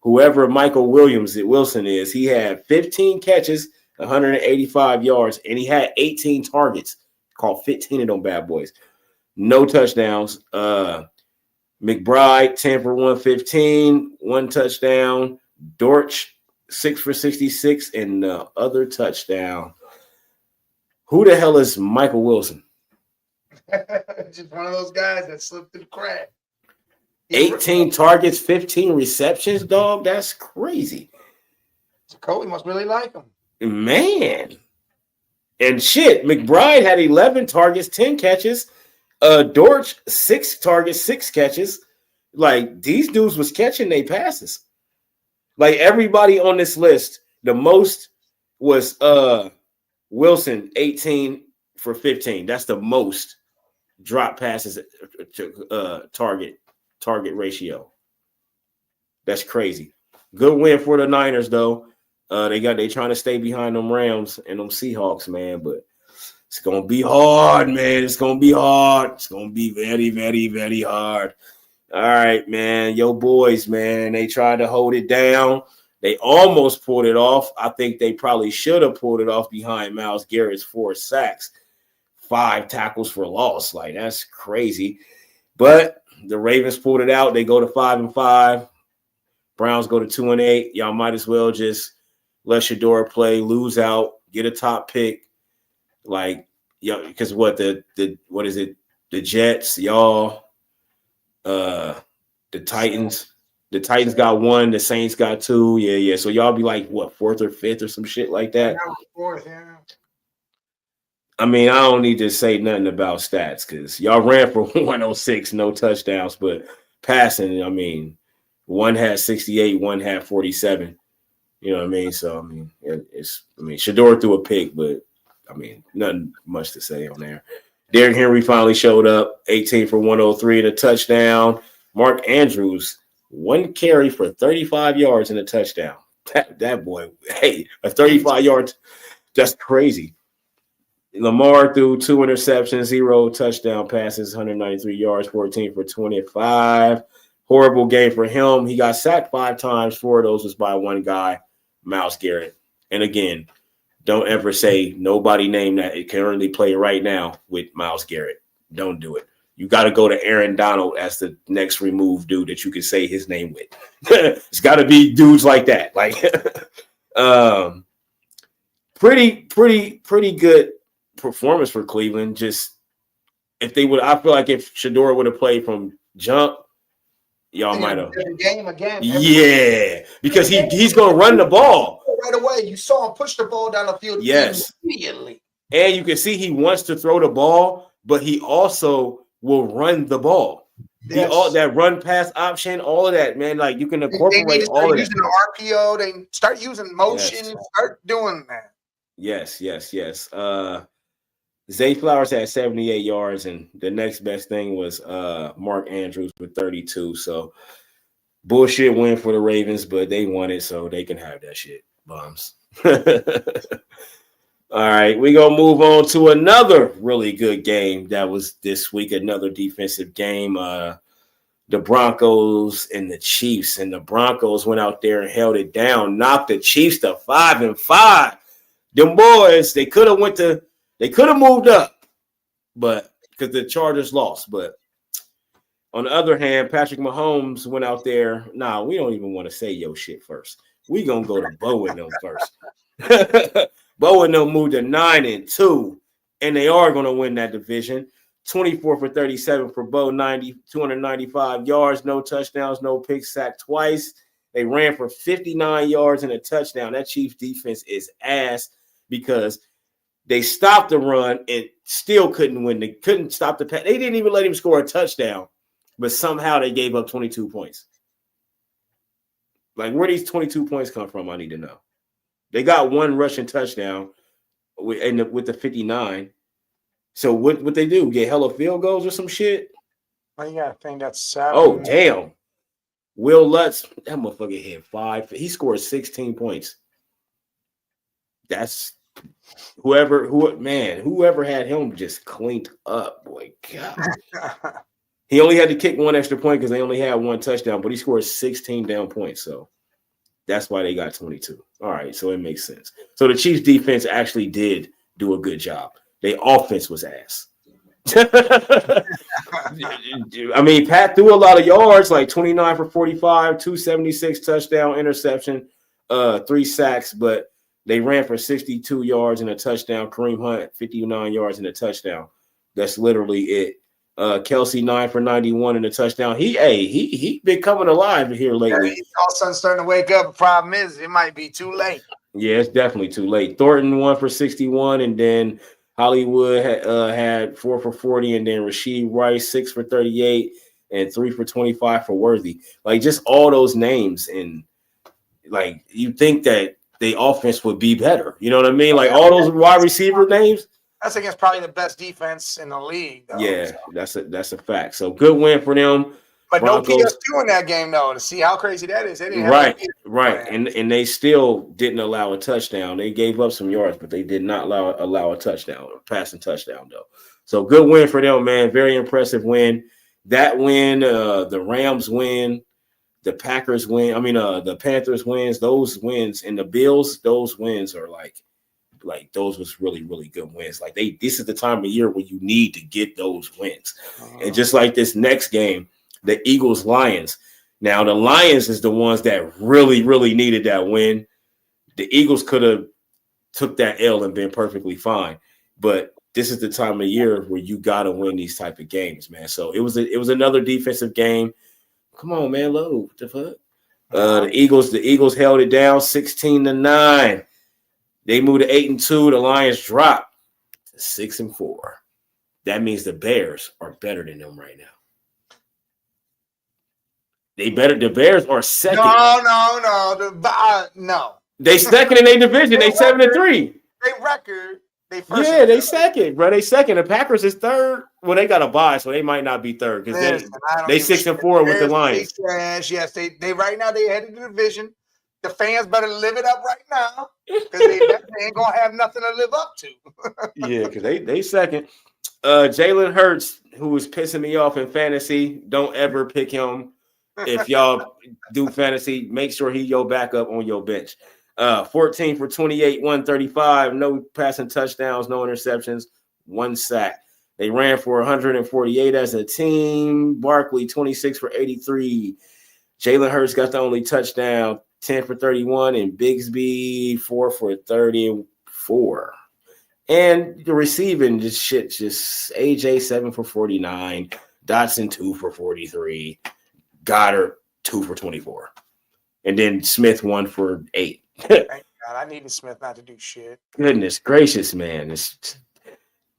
Whoever Michael Wilson is, he had 15 catches, 185 yards, and he had 18 targets. Caught 15 of them bad boys. No touchdowns. McBride, 10 for 115, 1 touchdown. Dortch, 6 for 66, and the other touchdown. Who the hell is Michael Wilson?
Just one of those guys that slipped through the crack.
18 targets, 15 receptions, dog. That's crazy.
Jacoby must really like him.
Man. And shit, McBride had 11 targets, 10 catches. Dortch, 6 targets, 6 catches. Like, these dudes was catching their passes. Like, everybody on this list, the most was Wilson, 18 for 15. That's the most drop passes to target ratio. That's crazy. Good win for the Niners, though. They trying to stay behind them Rams and them Seahawks, man, but it's gonna be hard, man. It's gonna be hard. It's gonna be very, very, very hard. All right, man. Yo, boys, man. They tried to hold it down. They almost pulled it off. I think they probably should have pulled it off behind Myles Garrett's 4 sacks, 5 tackles for loss. Like, that's crazy. But the Ravens pulled it out. They go to 5-5. Browns go to 2-8. Y'all might as well just let Shador play, lose out, get a top pick. Like, yeah, because what is it? The Jets, y'all, the Titans. The Titans got 1, the Saints got 2. Yeah. So y'all be like, what, 4th or 5th or some shit like that?
That was 4th, yeah.
I mean, I don't need to say nothing about stats because y'all ran for 106, no touchdowns, but passing, I mean, 1 had 68, 1 had 47. You know what I mean? So, I mean, Shador threw a pick, but, I mean, nothing much to say on there. Derrick Henry finally showed up, 18 for 103 and a touchdown. Mark Andrews, 1 carry for 35 yards and a touchdown. That boy, hey, a 35 yards, that's crazy. Lamar threw 2 interceptions, 0 touchdown passes, 193 yards, 14 for 25. Horrible game for him. He got sacked 5 times. 4 of those was by one guy, Myles Garrett. And again, don't ever say nobody named that it currently play right now with Myles Garrett. Don't do it. You got to go to Aaron Donald as the next removed dude that you can say his name with. It's got to be dudes like that. Like, pretty good performance for Cleveland. Just if they would, I feel like if Shedeur would have played from jump, y'all might have.
Game again.
Yeah, because he's going to run the ball
right away. You saw him push the ball down the field.
Yes,
immediately.
And you can see he wants to throw the ball, but he also will run the ball.
Yes.
All that run pass option, all of that, man. Like you can incorporate all of that.
Using the RPO, they start using motion.
Yes.
Start doing that.
Yes. Zay Flowers had 78 yards, and the next best thing was Mark Andrews with 32. So bullshit win for the Ravens, but they won it, so they can have that shit. Bums. All right, we're going to move on to another really good game that was this week, another defensive game. The Broncos and the Chiefs, and the Broncos went out there and held it down, knocked the Chiefs to 5-5. Them boys, they could have moved up, but because the Chargers lost. But on the other hand, Patrick Mahomes went out there. Nah, we don't even want to say yo shit first. We going to go to Bo and them first. Bo and them moved to 9-2, and they are going to win that division. 24 for 37 for Bo, 295 yards, no touchdowns, no pick, sacked twice. They ran for 59 yards and a touchdown. That Chiefs defense is ass because they stopped the run and still couldn't win. They couldn't stop the pass. They didn't even let him score a touchdown, but somehow they gave up 22 points. Like, where these 22 points come from, I need to know. They got one rushing touchdown with the 59. So what they do? Get hella field goals or some shit?
Well, you got to think that's 7.
Oh, damn. Will Lutz, that motherfucker hit 5. He scored 16 points. That's whoever had him just cleaned up, boy. God. He only had to kick one extra point because they only had one touchdown, but he scored 16 down points. So that's why they got 22. All right, so it makes sense. So the Chiefs defense actually did do a good job. Their offense was ass. I mean, Pat threw a lot of yards, like 29 for 45, 276 touchdown, interception, 3 sacks, but they ran for 62 yards and a touchdown. Kareem Hunt, 59 yards and a touchdown. That's literally it. Kelsey 9 for 91 and a touchdown. He been coming alive here lately.
Yeah, all of a sudden starting to wake up. The problem is it might be too late.
Yeah, it's definitely too late. Thornton 1 for 61, and then Hollywood had 4 for 40, and then Rashid Rice 6 for 38 and 3 for 25 for Worthy. Like just all those names, and like you think that the offense would be better. You know what I mean? Like all those wide receiver names.
That's against probably the best defense in the league, though.
Yeah, that's a fact. So good win for them.
But
Broncos.
No PS2 in that game, though, to see how crazy that is. They didn't have
right. And they still didn't allow a touchdown. They gave up some yards, but they did not allow a touchdown, a passing touchdown, though. So good win for them, man. Very impressive win. That win, the Rams win, the Packers win. I mean, the Panthers wins. Those wins and the Bills, those wins are like those was really, really good wins. Like this is the time of year where you need to get those wins. And just like this next game, the Eagles-Lions. Now, the Lions is the ones that really, really needed that win. The Eagles could have took that L and been perfectly fine. But this is the time of year where you got to win these type of games, man. So it was another defensive game. Come on, man. Low. What the fuck? The Eagles held it down 16-9. They moved to 8-2. The Lions dropped to 6-4. That means the Bears are better than them right now. The Bears are second.
No.
They second in their division. They 7-3.
They record. They first.
Yeah, they second, bro. They second. The Packers is third. Well, they got a bye, so they might not be third because they 6-4 with the Lions.
Yes, they right now they headed the division. the fans better live it up right now because they ain't gonna have nothing to live up to.
Yeah, because they second. Jalen Hurts, who was pissing me off in fantasy, don't ever pick him. If y'all do fantasy, make sure he your backup on your bench. 14 for 28, 135, no passing touchdowns, no interceptions, 1 sack. They ran for 148 as a team. Barkley, 26 for 83. Jalen Hurts got the only touchdown, 10 for 31, and Bigsby, 4 for 34. And the receiving just AJ 7 for 49, Dotson 2 for 43, Goddard 2 for 24, and then Smith 1 for 8.
Thank God, I needed Smith not to do shit.
Goodness gracious, man. It's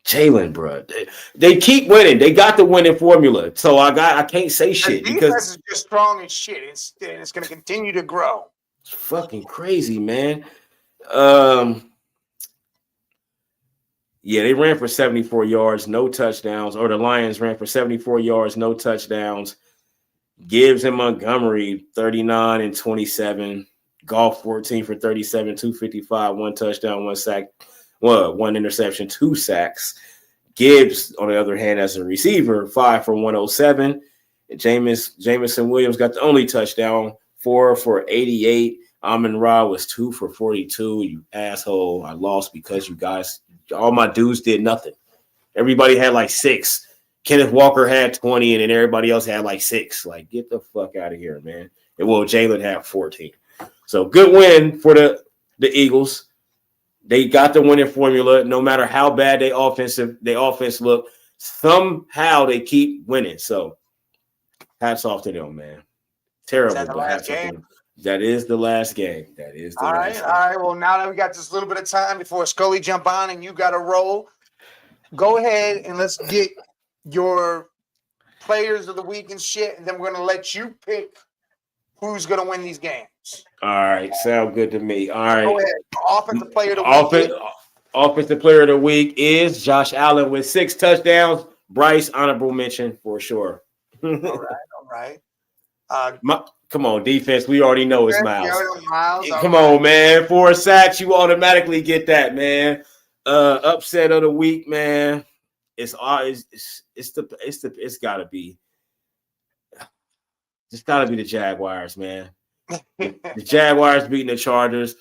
Jalen, bro. They keep winning. They got the winning formula. So I can't say shit
The
because
defense is just strong as shit. It's going to continue to grow.
it's fucking crazy, man. Yeah, they ran for 74 yards, no touchdowns, or the Lions ran for 74 yards, no touchdowns. Gibbs and Montgomery, 39 and 27. Goff, 14 for 37, 255, 1 touchdown, 1 sack, 1 interception, 2 sacks. Gibbs, on the other hand, as a receiver, 5 for 107. Jameson Williams got the only touchdown, 4 for 88. Amon-Ra was 2 for 42. You asshole. I lost because you guys, all my dudes did nothing. Everybody had like 6. Kenneth Walker had 20, and then everybody else had like 6. Like, get the fuck out of here, man. And well, Jalen had 14. So good win for the Eagles. They got the winning formula. No matter how bad their offense look, somehow they keep winning. So hats off to them, man. Terrible, but hats off to them. That is the last game. That is the last game. All
right. Well, now that we got just a little bit of time before Scully jump on and you got to roll, go ahead and let's get your players of the week and shit, and then we're gonna let you pick who's gonna win these games.
All right, sound good to me. All right.
Go ahead. Offensive player of the week.
Offensive player of the week is Josh Allen with 6 touchdowns. Bryce, honorable mention for sure.
All right.
Come on, defense. We already know it's
Miles.
Come on, man. 4 sacks, you automatically get that, man. Upset of the week, man. It's gotta be the Jaguars, man. The Jaguars beating the Chargers.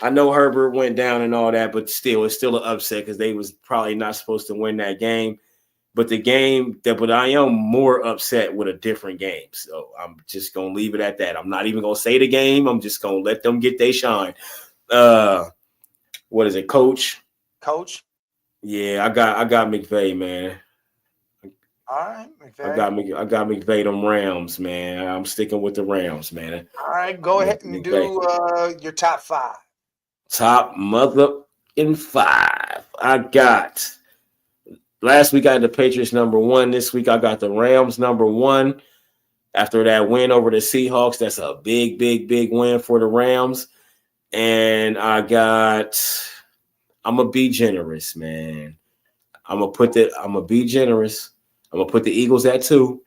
I know Herbert went down and all that, but still, it's still an upset because they was probably not supposed to win that game. But I am more upset with a different game. So I'm just gonna leave it at that. I'm not even gonna say the game. I'm just gonna let them get their shine. What is it, Coach? Yeah, I got McVay, man.
All right, McVay.
I got McVay, them Rams, man. I'm sticking with the Rams, man.
All right, go ahead and do your top 5.
Top motherfucking 5. I got last week I had the Patriots number 1. This week I got the Rams number 1. After that win over the Seahawks, that's a big, big, big win for the Rams. And I'm gonna be generous, man. I'm gonna be generous. I'm gonna put the Eagles at 2.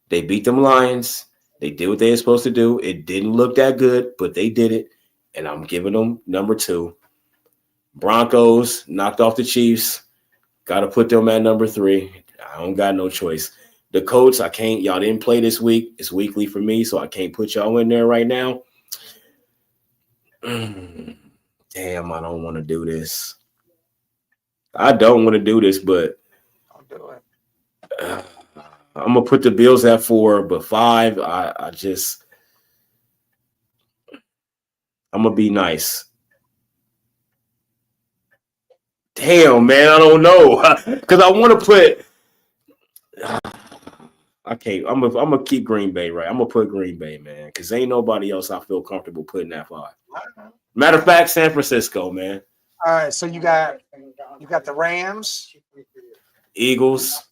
They beat them Lions. They did what they were supposed to do. It didn't look that good, but they did it. And I'm giving them number 2. Broncos knocked off the Chiefs. Got to put them at number 3. I don't got no choice. The Colts, I can't. Y'all didn't play this week. It's weekly for me, so I can't put y'all in there right now. Damn, I don't want to do this. I don't want to do this, but
Don't do it.
I'm gonna put the Bills at 4, but 5. I'm gonna be nice. Damn, man, I don't know because I want to put. I can't. I'm gonna keep Green Bay, right? I'm gonna put Green Bay, man, because ain't nobody else I feel comfortable putting that 5. Matter of fact, San Francisco, man.
All right, so you got the Rams,
Eagles,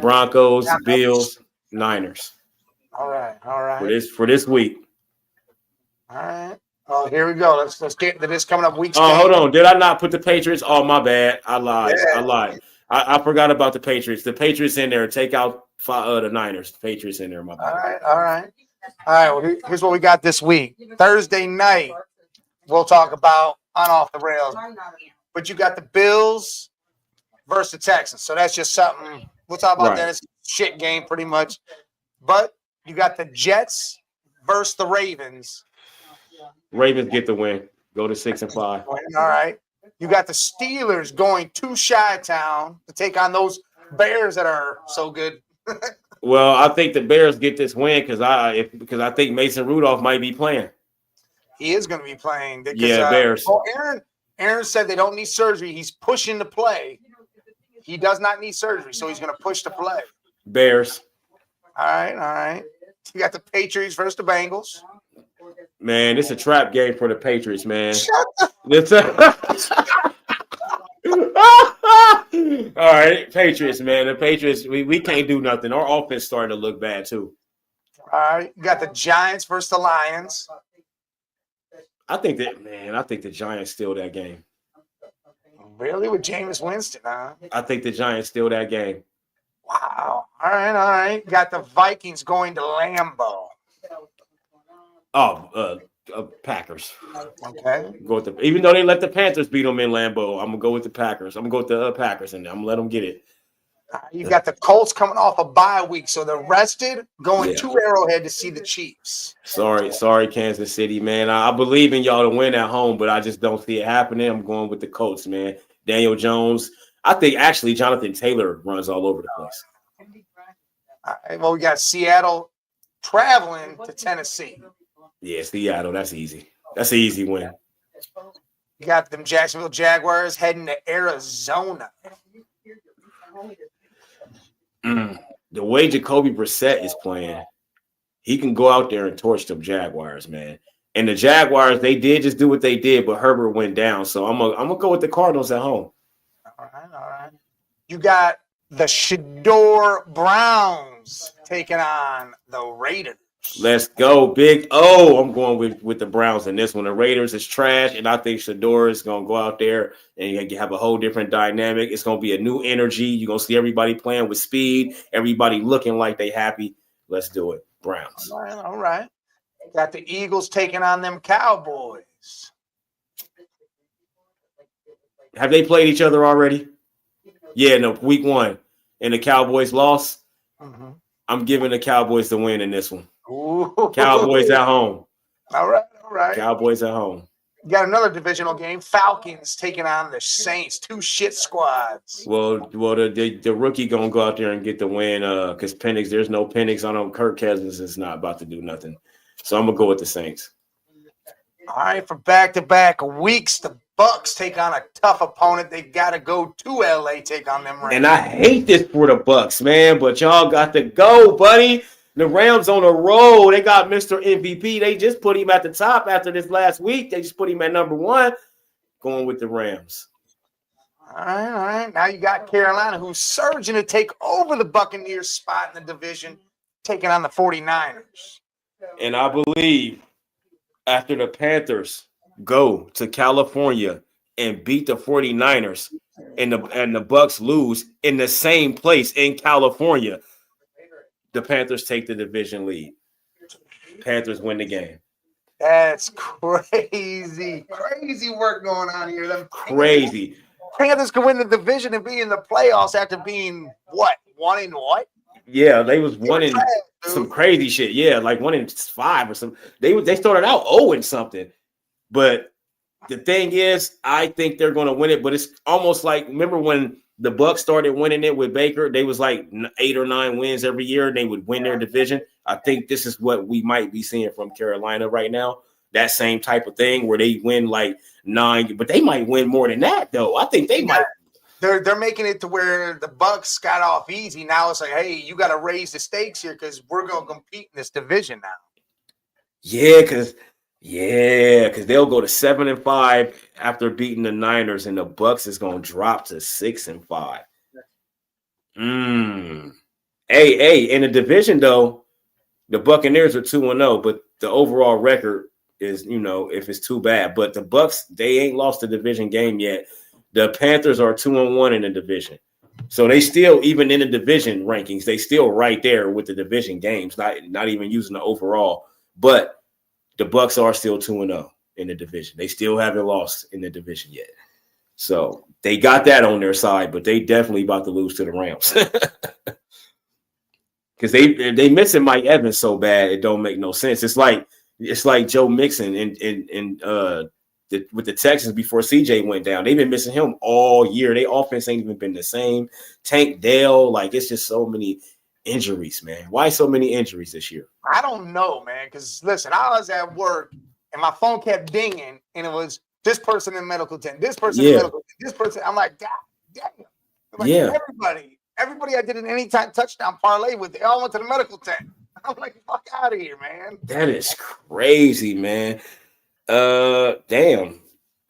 Broncos, Bills, Niners.
All right.
For this week.
All right. Oh, here we go. Let's get to this coming up week's
Oh,
game.
hold on. Did I not put the Patriots? Oh, my bad. I lied. I forgot about the Patriots. The Patriots in there. Take out the Niners. The Patriots in there. My bad.
All right. All right, well, here's what we got this week. Thursday night, we'll talk about on off the rails. But you got the Bills versus the Texans. So that's just something we'll talk about.
Right.
That. It's a shit game pretty much. But you got the Jets versus the Ravens.
Ravens get the win. Go to 6-5.
All right. You got the Steelers going to Chi-Town to take on those Bears that are so good.
Well, I think the Bears get this win because I think Mason Rudolph might be playing.
He is going to be playing. Because,
Bears.
Well, Aaron said they don't need surgery. He's pushing to play. He does not need surgery, so he's going to push to play.
Bears.
All right. You got the Patriots versus the Bengals.
Man, it's a trap game for the Patriots, man. All right, Patriots, man. The Patriots, we can't do nothing. Our offense starting to look bad too.
All right, you got the Giants versus the Lions.
I think the Giants steal that game.
Really, with Jameis Winston, huh?
I think the Giants steal that game.
Wow. All right. You got the Vikings going to Lambeau.
Packers.
Okay.
Go with even though they let the Panthers beat them in Lambeau, I'm gonna go with the Packers. I'm gonna go with the Packers, and I'm gonna let them get it.
You got the Colts coming off a bye week, so they're rested, going to Arrowhead to see the Chiefs.
Sorry, Kansas City, man. I believe in y'all to win at home, but I just don't see it happening. I'm going with the Colts, man. Daniel Jones. I think actually Jonathan Taylor runs all over the place.
All right, well, we got Seattle traveling to Tennessee.
Yeah, Seattle. That's easy. That's an easy win.
You got them Jacksonville Jaguars heading to Arizona.
The way Jacoby Brissett is playing, he can go out there and torch them Jaguars, man. And the Jaguars, they did just do what they did, but Herbert went down. So I'm gonna go with the Cardinals at home.
All right. You got the Shador Browns taking on the Raiders.
Let's go, Big O. I'm going with the Browns in this one. The Raiders is trash, and I think Shador is going to go out there and have a whole different dynamic. It's going to be a new energy. You're going to see everybody playing with speed, everybody looking like they happy. Let's do it. Browns.
All right. Got the Eagles taking on them Cowboys.
Have they played each other already? Yeah, no, week 1. And the Cowboys lost.
Mm-hmm.
I'm giving the Cowboys the win in this one.
Ooh.
Cowboys at home.
All right.
Cowboys at home.
You got another divisional game. Falcons taking on the Saints. 2 shit squads.
Well, the rookie gonna go out there and get the win. Because Penix, there's no Penix on him. Kirk Cousins is not about to do nothing. So I'm gonna go with the Saints.
All right, for back-to-back weeks, the Bucks take on a tough opponent. They got to go to LA, take on them Rams.
And I hate this for the Bucks, man, but y'all got to go, buddy. The Rams on a roll. They got Mr. MVP. They just put him at the top after this last week. They just put him at number 1. Going with the Rams.
All right. Now you got Carolina, who's surging to take over the Buccaneers spot in the division, taking on the 49ers.
And I believe after the Panthers go to California and beat the 49ers and the Bucks lose in the same place in California, the Panthers take the division lead. Panthers win the game.
That's crazy. Crazy work going on here. Them
Crazy.
Panthers can win the division and be in the playoffs after being what? 1 in what?
Yeah, they was 1 in some crazy shit. Yeah, like 1 in 5 or something. They started out 0 and something. But the thing is, I think they're going to win it. But it's almost like, remember when the Bucks started winning it with Baker? They was like 8 or 9 wins every year, and they would win their division. I think this is what we might be seeing from Carolina right now. That same type of thing where they win like 9, but they might win more than that, though. I think they might.
They're making it to where the Bucks got off easy. Now it's like, hey, you got to raise the stakes here because we're going to compete in this division now.
Yeah, because they'll go to 7-5 after beating the Niners, and the Bucks is going to drop to 6-5. Hey, in the division though, the Buccaneers are 2-0, but the overall record is, if it's too bad. But the Bucks, they ain't lost the division game yet. The Panthers are 2-1 in the division. So they still, even in the division rankings, they still right there with the division games, not even using the overall. But the Bucks are still 2-0 in the division. They still haven't lost in the division yet. So they got that on their side, but they definitely about to lose to the Rams. Because they missing Mike Evans so bad, it don't make no sense. It's like Joe Mixon with the Texans before CJ went down. They've been missing him all year. Their offense ain't even been the same. Tank Dell, like it's just so many injuries, man. Why so many injuries this year?
I don't know, man. Because listen, I was at work and my phone kept dinging, and it was this person in medical tent, this person in medical tent, this person. I'm like, God damn. I'm like, everybody I did an anytime touchdown parlay with, they all went to the medical tent. I'm like, fuck out of here, man.
That is crazy, man. Damn.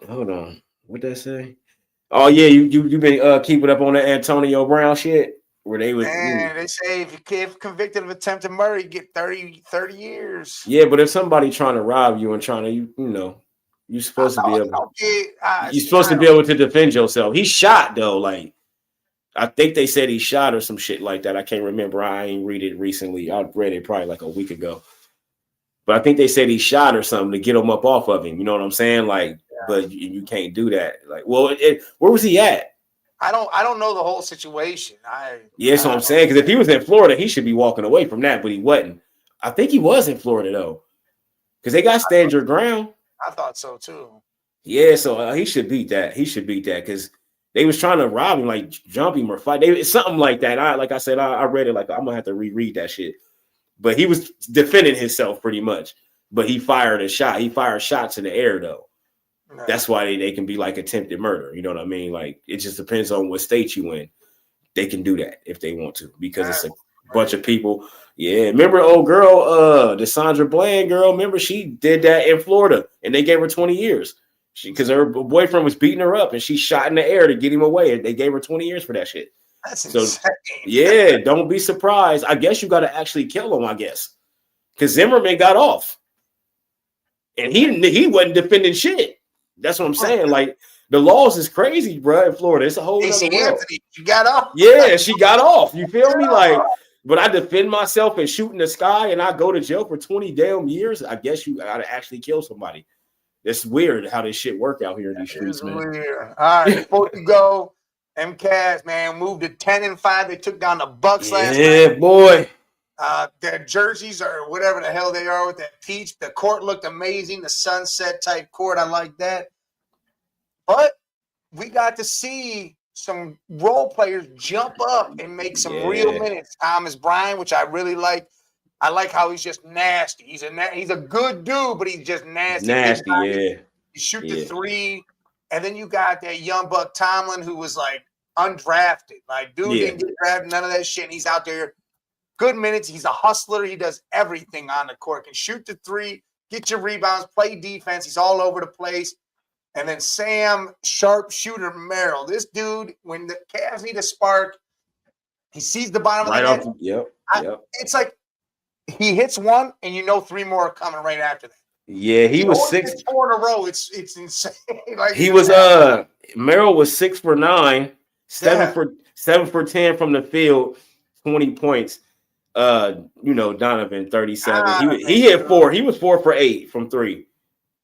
Hold on. What'd that say? Oh yeah, you been keeping up on the Antonio Brown shit where they was.
Man, they say if you get convicted of attempted murder, you get 30 years.
Yeah, but if somebody trying to rob you and trying to, you know, you're supposed to be able. You're supposed to be able to defend yourself. He shot though, like. I think they said he shot or some shit like that. I can't remember. I ain't read it recently. I read it probably like a week ago. But I think they said he shot or something to get him up off of him. You know what I'm saying? Like, but you can't do that. Like, well, where was he at?
I don't know the whole situation.
That's what I'm saying. Because if he was in Florida, he should be walking away from that, but he wasn't. I think he was in Florida though, because they got stand your ground.
I thought so too.
Yeah, so he should beat that. He should beat that because. They was trying to rob him, like jump him or fight. It's something like that. I read it like I'm gonna have to reread that shit. But he was defending himself pretty much. But he fired a shot. He fired shots in the air though. No. That's why they can be like attempted murder. You know what I mean? Like it just depends on what state you in. They can do that if they want to because it's a bunch of people. Yeah, remember old girl, the Sandra Bland girl. Remember she did that in Florida and they gave her 20 years. Because her boyfriend was beating her up and she shot in the air to get him away. And they gave her 20 years for that shit.
That's insane.
Yeah, don't be surprised. I guess you got to actually kill him, I guess. Because Zimmerman got off. And he wasn't defending shit. That's what I'm saying. Like, the laws is crazy, bro, in Florida. It's a whole other world.
She got off.
Yeah, she got off. You feel me? Like, but I defend myself and shoot in the sky and I go to jail for 20 damn years. I guess you got to actually kill somebody. It's weird how this shit work out here in these streets, man.
Weird. All right, before you go, MCAS, man, moved to 10-5. They took down the Bucks last night.
Yeah, boy.
Their jerseys or whatever the hell they are with that peach. The court looked amazing. The sunset type court. I like that. But we got to see some role players jump up and make some real minutes. Thomas Bryant, which I really like. I like how he's just nasty. He's a good dude, but he's just nasty.
Nasty, yeah.
He shoot the three, and then you got that young buck Tomlin who was like undrafted. Like, dude didn't get drafted, none of that shit. And he's out there, good minutes. He's a hustler. He does everything on the court. Can shoot the three, get your rebounds, play defense. He's all over the place. And then Sam Sharpshooter Merrill. This dude, when the Cavs need a spark, he sees the bottom of the net.
Yep.
It's like. He hits one, and you know 3 more are coming right after that.
Yeah, he was 6
4 in a row. It's insane. Like
he was Merrill was 6 for 9, 7 for 10 from the field, 20 points. Donovan 37. He hit 4. He was 4 for 8 from 3.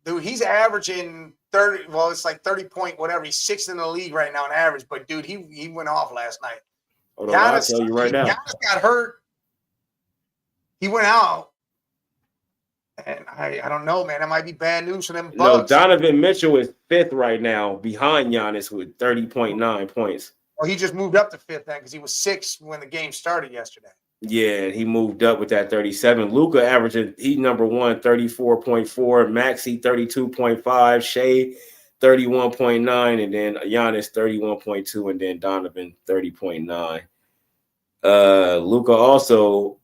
Dude, he's averaging 30. Well, it's like 30 point whatever. He's 6th in the league right now in average. But dude, he went off last night.
Hold on, I'll tell you right now.
Giannis got hurt. He went out, and I don't know, man. That might be bad news for them Bucks.
No, Donovan Mitchell is 5th right now, behind Giannis with 30.9 points.
Well, he just moved up to 5th then because he was 6th when the game started yesterday.
Yeah, he moved up with that 37. Luka averaging, he number 1, 34.4. Maxey, 32.5. Shea, 31.9. And then Giannis, 31.2. And then Donovan, 30.9. Luka also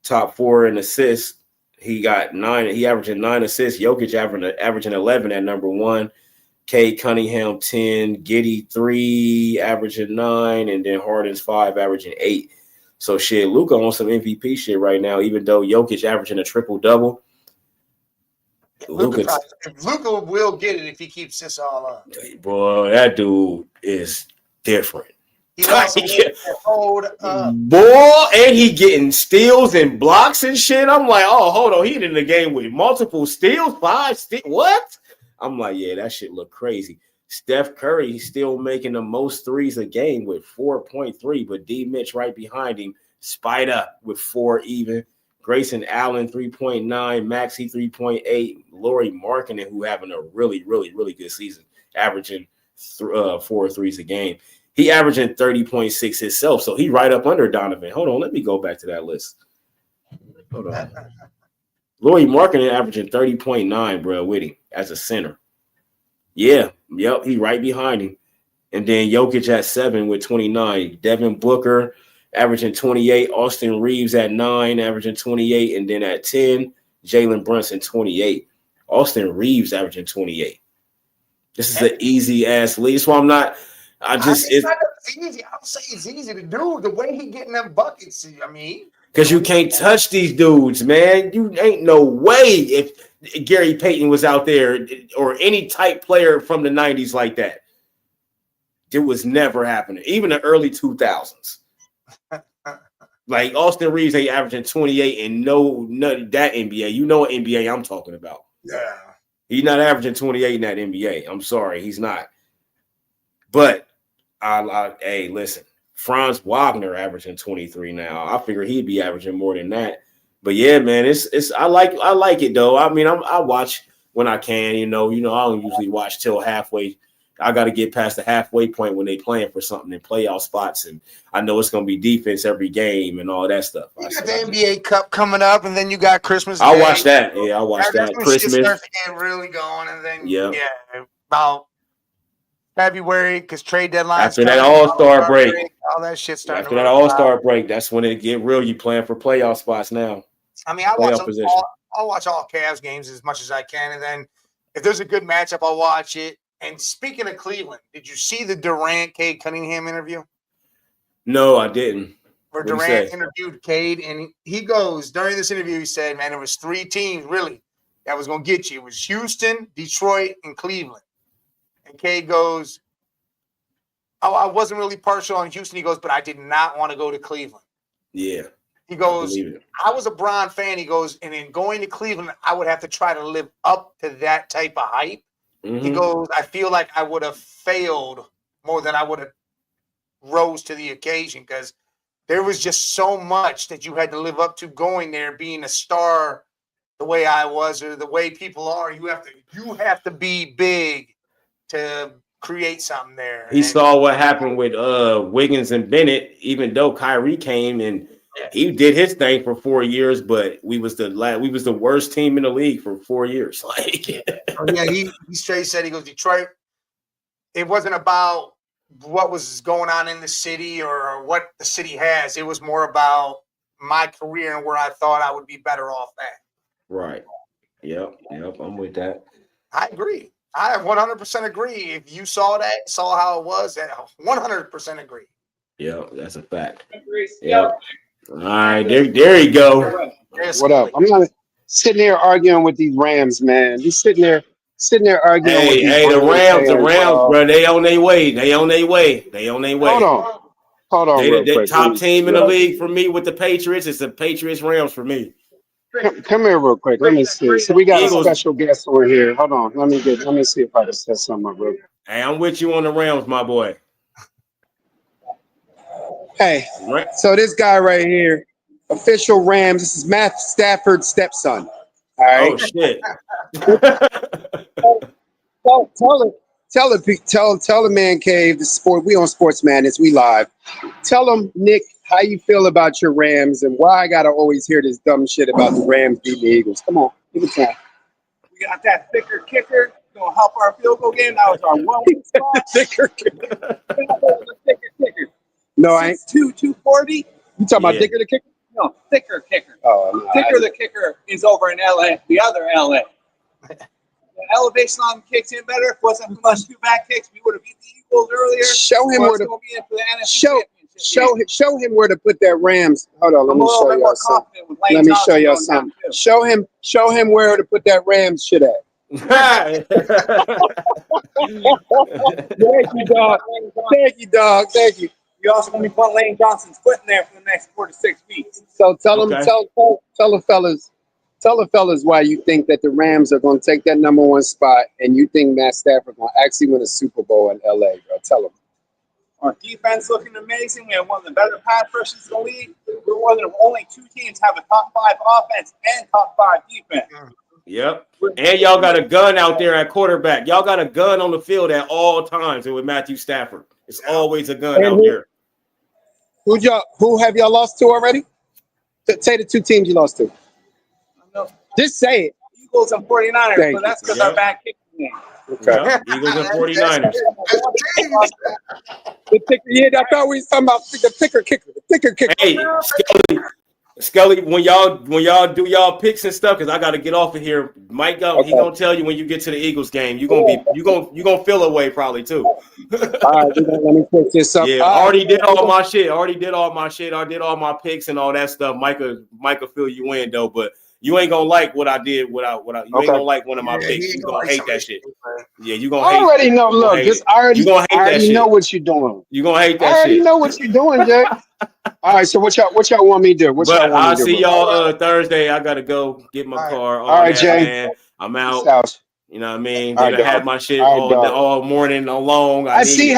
top 4 in assists. He got 9. He averaging 9 assists. Jokic averaging 11 at number 1. Cade Cunningham 10. Giddey 3, averaging 9, and then Harden's 5, averaging 8. So shit, Luka on some MVP shit right now. Even though Jokic averaging a triple double.
Luka will get it if he keeps this all up.
Boy, that dude is different.
He's also hold up.
Boy, and he getting steals and blocks and shit. I'm like, oh, hold on. He in the game with multiple steals, 5 steals. What? I'm like, yeah, that shit look crazy. Steph Curry, he's still making the most threes a game with 4.3, but D. Mitch right behind him, Spider with 4 even. Grayson Allen, 3.9. Maxey, 3.8. Lauri Markkanen, who having a really, really, really good season, averaging 4 threes a game. He averaging 30.6 himself, so he right up under Donovan. Hold on, let me go back to that list. Hold on. Lauri Markkanen averaging 30.9, bro, with him as a center. Yeah, yep, he right behind him. And then Jokic at 7 with 29. Devin Booker averaging 28. Austin Reeves at 9, averaging 28. And then at 10, Jalen Brunson, 28. Austin Reeves averaging 28. This is an easy-ass league. So I'm not – it's
not easy. I would say it's easy to do. The way he getting them buckets, I mean.
Because you can't touch these dudes, man. You ain't no way if Gary Payton was out there or any type player from the 90s like that. It was never happening. Even the early 2000s. Like Austin Reeves ain't averaging 28 and none that NBA. You know what NBA I'm talking about.
Yeah.
He's not averaging 28 in that NBA. I'm sorry, he's not. But hey, listen, Franz Wagner averaging 23 now. I figure he'd be averaging more than that. But yeah, man, it's I like it though. I mean, I watch when I can. You know, I don't usually watch till halfway. I got to get past the halfway point when they playing for something in playoff spots, and I know it's going to be defense every game and all that stuff.
You got the NBA Cup coming up, and then you got Christmas.
I'll watch that. Yeah, I'll watch that. Christmas
starts to get really going, and then
yeah,
about February because trade deadline.
After that All-Star break,
all that shit starting.
After that All-Star break, that's when it get real. You playing for playoff spots now.
I mean, I'll watch all Cavs games as much as I can, and then if there's a good matchup, I'll watch it. And speaking of Cleveland, did you see the Durant Cade Cunningham interview?
No, I didn't.
Where Durant interviewed Cade, and he goes during this interview, he said, "Man, there was 3 teams really that was going to get you. It was Houston, Detroit, and Cleveland." And Cade goes, "Oh, I wasn't really partial on Houston." He goes, "But I did not want to go to Cleveland."
Yeah.
He goes, I was a Bron fan. He goes, and in going to Cleveland, I would have to try to live up to that type of hype. Mm-hmm. He goes, I feel like I would have failed more than I would have rose to the occasion because there was just so much that you had to live up to going there, being a star the way I was or the way people are. You have to be big to create something there.
He saw what happened with Wiggins and Bennett, even though Kyrie came and he did his thing for 4 years, but we was the worst team in the league for 4 years. Like,
he straight said, he goes, Detroit, it wasn't about what was going on in the city or what the city has. It was more about my career and where I thought I would be better off at.
Right. Yep. I'm with that.
I agree. I 100% agree. If you saw how it was, I 100% agree.
Yeah, that's a fact. Yeah. All right, there you go.
What up? I'm not sitting there arguing with these Rams, man. Just sitting there arguing with these
the Rams, bro. They on their way. Hold on. They the top team in the league for me with the Patriots. It's the Patriots Rams for me.
Come here real quick. Let me see. So we got a special guest over here. Hold on. Let me see if I can set something up real quick.
Hey, I'm with you on the Rams, my boy.
Hey, so this guy right here, official Rams. This is Matt Stafford's stepson. All right.
Oh shit.
Tell the man cave. The sport. We on Sports Madness. We live. Tell him, Nick, how you feel about your Rams and why I gotta always hear this dumb shit about the Rams beating the Eagles. Come on, give it time.
We got that thicker kicker. Gonna help our field goal game. That was our 1 week spot.
Thicker kicker. No, I ain't.
240.
You talking about thicker the kicker?
No, thicker kicker.
Oh, no,
thicker the kicker is over in LA, the other LA. The elevation on him kicks in better. If it wasn't for those 2 back kicks, we would have beat the Eagles earlier.
Show him where to show him where to put that Rams. Hold on, let me show y'all something. Let me show y'all something. Show him where to put that Rams shit at. Thank you, dog. Thank you.
You're also going to be putting Lane Johnson's foot in there for the next 4 to 6 weeks.
So tell them,
Okay.
tell the fellas why you think that the Rams are going to take that number 1 spot, and you think Matt Stafford going to actually win a Super Bowl in LA, bro. Tell them.
Our defense looking amazing. We have one of the better pass rushers in the league. We're one of the only 2 teams have a top 5 offense and top 5 defense.
Yep. And y'all got a gun out there at quarterback. Y'all got a gun on the field at all times with Matthew Stafford. It's always a gun out there.
Who have y'all lost to already? Say the 2 teams you lost to.
No.
Just say it.
Eagles and 49ers,
Thank
but that's because
you.
our bad kicking game.
Okay.
Yep. Eagles and 49ers.
The picker, yeah, I thought we was talking about the picker kicker. The picker kicker.
Hey, Scully, when y'all do y'all picks and stuff, because I got to get off of here. Mike, he gonna tell you when you get to the Eagles game. You gonna feel away probably too.
All right, let me put this up.
Yeah, I already did all my shit. I did all my picks and all that stuff. Mike will fill you in though, but you ain't gonna like what I did. You ain't gonna like one of my picks. You gonna hate that shit. Yeah, you gonna hate.
I already know. Look, I already know what you're doing.
You gonna hate that
shit. I already know what you're doing, Jay. All right, so what y'all want me to do?
I'll see y'all Thursday. I gotta go get my car.
All right, Jay.
Man. I'm out. You know what I mean? They had my shit all morning long. I see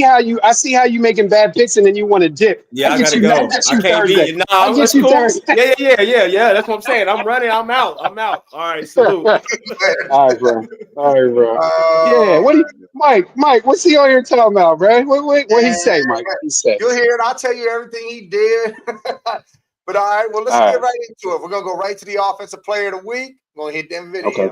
how you making bad picks and then you want to dip.
Yeah, I gotta go. I can't be it. Nah, that's cool. Yeah. That's what I'm saying. I'm running. I'm out. All right, salute.
All right, bro. Yeah. What do you, Mike? What's he on here talking about, bro? What he say, Mike? What he say?
You'll hear it. I'll tell you everything he did. But all right, well, let's get right into it. We're gonna go right to the offensive player of the week. We're gonna hit them video.
Okay.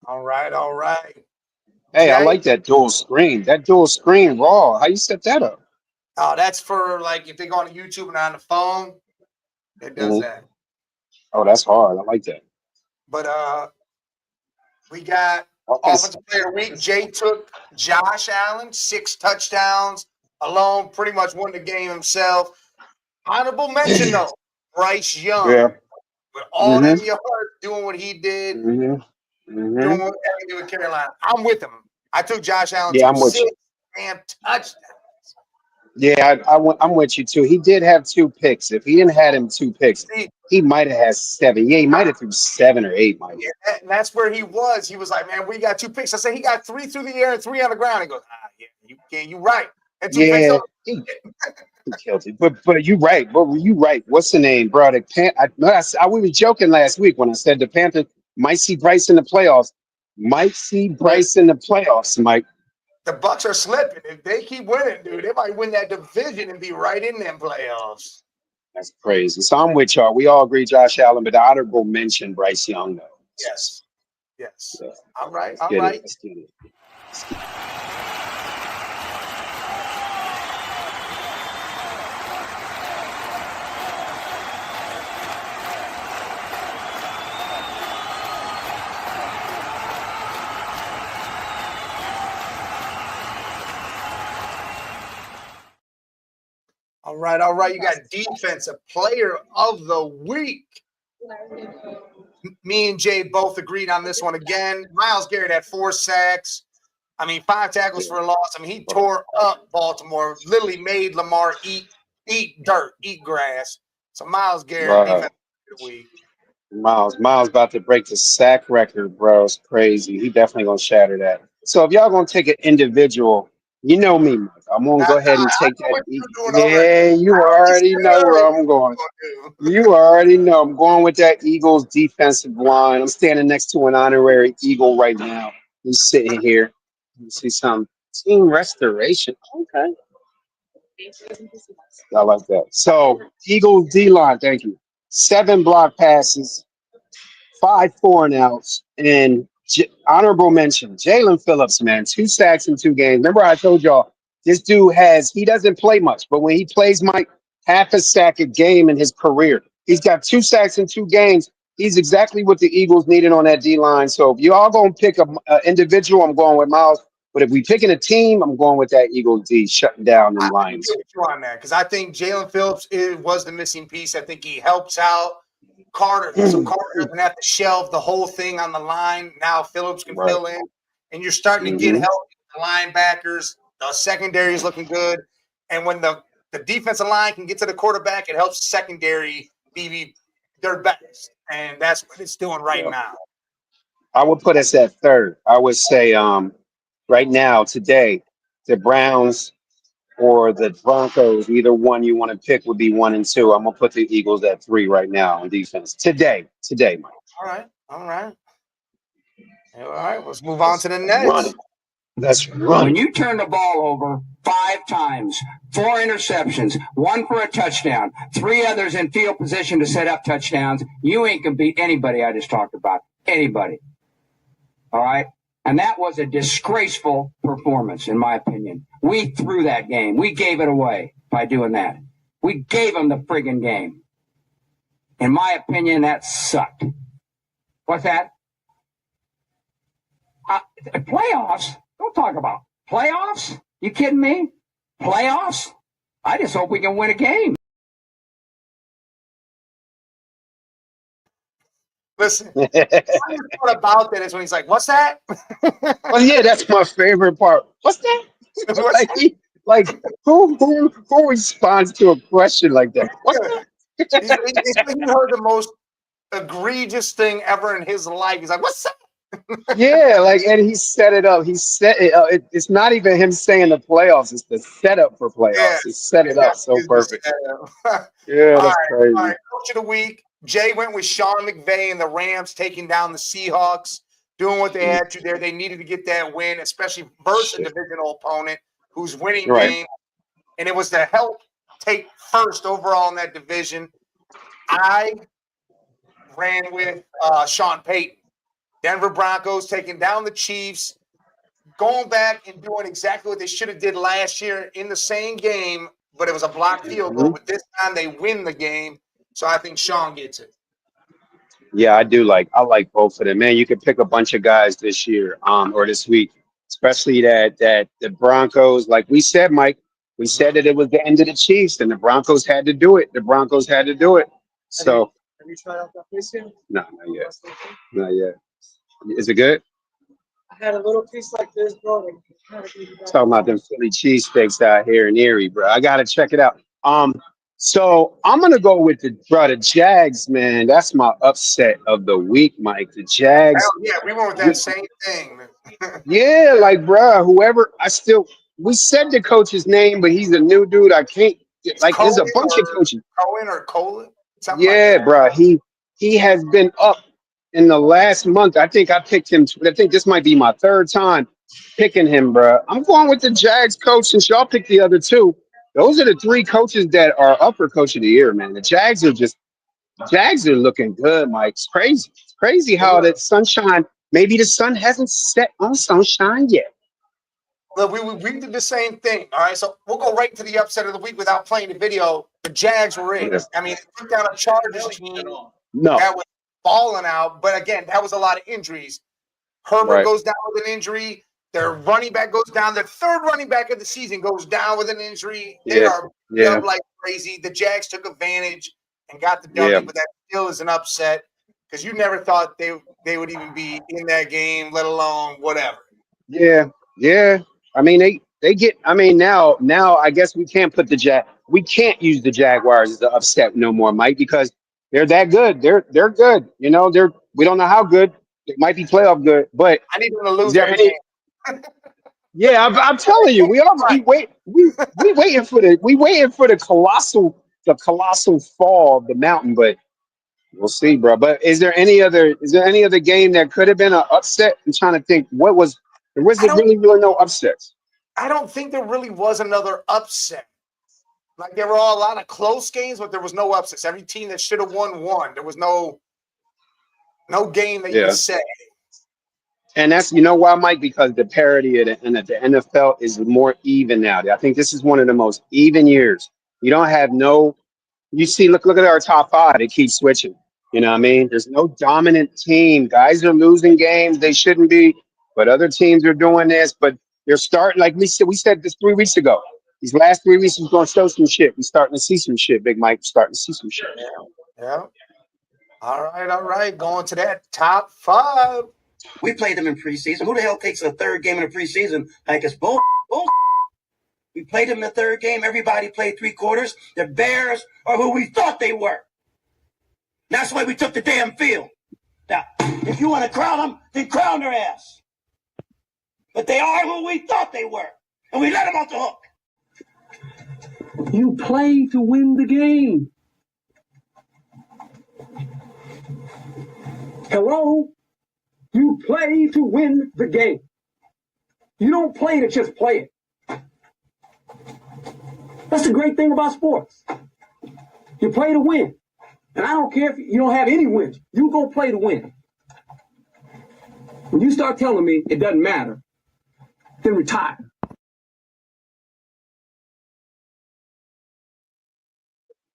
All right.
Hey, I like that dual screen. Raw. How you set that up?
Oh, that's for like if they go on YouTube and on the phone, it does that.
Oh, that's hard. I like that.
But we got offensive player of the week. Jay took Josh Allen, 6 touchdowns alone, pretty much won the game himself. Honorable mention though, Bryce Young.
Yeah.
With all that in your heart, doing what he did, doing what he did with Carolina. I'm with him. I took Josh Allen to 6 damn touchdowns.
Yeah, I'm with you too. He did have 2 picks. If he didn't have him 2 picks, he might have had 7. Yeah, he might have threw 7 or 8, Mike.
Yeah, and that's where he was. He was like, man, we got 2 picks. I said he got 3 through the air and 3 on the ground. He goes, you right. And 2 picks
he killed it. But you right. What's the name, bro? I we were joking last week when I said the Panthers might see Bryce in the playoffs. Mike.
The Bucks are slipping. If they keep winning, dude, they might win that division and be right in them playoffs.
That's crazy. So I'm with y'all. We all agree Josh Allen, but the honorable mention Bryce Young, though.
Yes. Yeah. All right.
Let's get it.
All right. You got defensive player of the week. Me and Jay both agreed on this one again. Myles Garrett had 4 sacks. 5 tackles for a loss. He tore up Baltimore. Literally made Lamar eat dirt, eat grass. So Myles Garrett, defensive player of the week.
Miles about to break the sack record, bro. It's crazy. He definitely gonna shatter that. So if y'all gonna take an individual, you know me, Mike. I'm gonna go ahead and take that. Yeah, you already know where I'm going. You already know I'm going with that Eagles defensive line. I'm standing next to an honorary Eagle right now. He's sitting here. You see some team restoration. Okay. I like that. So Eagles D-line, thank you. 7 block passes, 5 4-and-outs, and honorable mention, Jalen Phillips, man, 2 sacks in 2 games. Remember I told y'all, this dude he doesn't play much, but when he plays, Mike, half a sack a game in his career. He's got 2 sacks in 2 games. He's exactly what the Eagles needed on that D-line. So if you all going to pick an individual, I'm going with Miles. But if we picking a team, I'm going with that Eagles D shutting down them
I
Lions.
agree with you on that because I think Jalen Phillips was the missing piece. I think he helps out Carter, so Carter doesn't have to shelve the whole thing on the line. Now Phillips can fill in, and you're starting to get help with the linebackers. The secondary is looking good, and when the defensive line can get to the quarterback, it helps secondary be their best, and that's what it's doing right now.
I would put us at third. I would say right now, today, the Browns or the Broncos, either one you want to pick would be 1 and 2. I'm gonna put the Eagles at 3 right now on defense. Today, Mike.
All right. Let's move on to the next.
Run it. Let's run.
When you turn the ball over 5 times, 4 interceptions, 1 for a touchdown, 3 others in field position to set up touchdowns, you ain't gonna beat anybody I just talked about. Anybody. All right? And that was a disgraceful performance, in my opinion. We threw that game. We gave it away by doing that. We gave them the friggin' game. In my opinion, that sucked. What's that? Playoffs? Don't talk about playoffs. You kidding me? Playoffs? I just hope we can win a game.
Listen, what about that is when he's like, "What's that?"
Well, yeah, that's my favorite part. What's that? Who responds to a question like that? What's that?
He heard the most egregious thing ever in his life. He's like, "What's that?"
Yeah, and he set it up. He set it up. It's not even him saying the playoffs. It's the setup for playoffs.
Yeah.
He set it up so perfect. Yeah, that's crazy.
All right, Coach of the Week. Jay went with Sean McVay and the Rams taking down the Seahawks, doing what they had to there. They needed to get that win, especially versus a divisional opponent who's winning game. And it was to help take first overall in that division. I ran with Sean Payton. Denver Broncos taking down the Chiefs, going back and doing exactly what they should have did last year in the same game, but it was a blocked field goal. But this time they win the game. So I think Sean gets it.
Yeah, I like both of them. Man, you could pick a bunch of guys this year, or this week, especially that the Broncos, like we said, Mike, we said that it was the end of the Chiefs and the Broncos had to do it. So
Have you tried out that place yet?
no, not yet. Not yet. Is it good?
I had a little piece like this, bro.
Talking about them Philly cheesesteaks out here in Erie, bro. I gotta check it out. So I'm gonna go with the Jags, man. That's my upset of the week, Mike. The Jags.
Hell yeah, we went with that same thing.
Yeah, bro, whoever. We said the coach's name, but he's a new dude. I can't. There's a bunch of coaches.
Cohen or Colin?
Yeah, bro. He has been up in the last month. I think I picked him. I think this might be my 3rd time picking him, bro. I'm going with the Jags coach since y'all picked the other 2. Those are the 3 coaches that are up for Coach of the Year, man. The Jags are looking good, Mike. It's crazy. It's crazy how that sunshine, maybe the sun hasn't set on sunshine yet.
Look, we did the same thing. All right, so we'll go right to the upset of the week without playing the video. The Jags were in. I mean, they took down a Chargers team that was falling out. But again, that was a lot of injuries. Herbert goes down with an injury. Their running back goes down. Their 3rd running back of the season goes down with an injury. They are up like crazy. The Jags took advantage and got the W, but that still is an upset because you never thought they would even be in that game, let alone whatever.
Yeah. I mean, they get. I mean, now I guess we can't put we can't use the Jaguars as an upset no more, Mike, because they're that good. They're good. You know, we don't know how good. It might be playoff good, but
I need them to lose every game.
Yeah, I'm telling you, we waiting for the colossal fall of the mountain, but we'll see, bro. But is there any other game that could have been an upset? I'm trying to think. There wasn't really no upsets.
I don't think there really was another upset. Like there were a lot of close games, but there was no upsets. Every team that should have won. There was no game that you could say.
And that's, you know why, Mike? Because the parity of the NFL is more even now. I think this is one of the most even years. You don't have you see, look at our top 5. They keep switching. You know what I mean? There's no dominant team. Guys are losing games they shouldn't be, but other teams are doing this. But They're starting, like we said this 3 weeks ago. These last 3 weeks is going to show some shit. We're starting to see some shit, Big Mike. We're starting to see some shit.
Yeah. All right. Going to that top 5.
We played them in preseason. Who the hell takes a third game in the preseason like it's bull? We played them in the third game. Everybody played 3 quarters. The Bears are who we thought they were. That's why we took the damn field. Now, if you want to crown them, then crown their ass. But they are who we thought they were. And we let them off the hook.
You play to win the game. Hello? You play to win the game. You don't play to just play it. That's the great thing about sports. You play to win. And I don't care if you don't have any wins. You go play to win. When you start telling me it doesn't matter, then retire.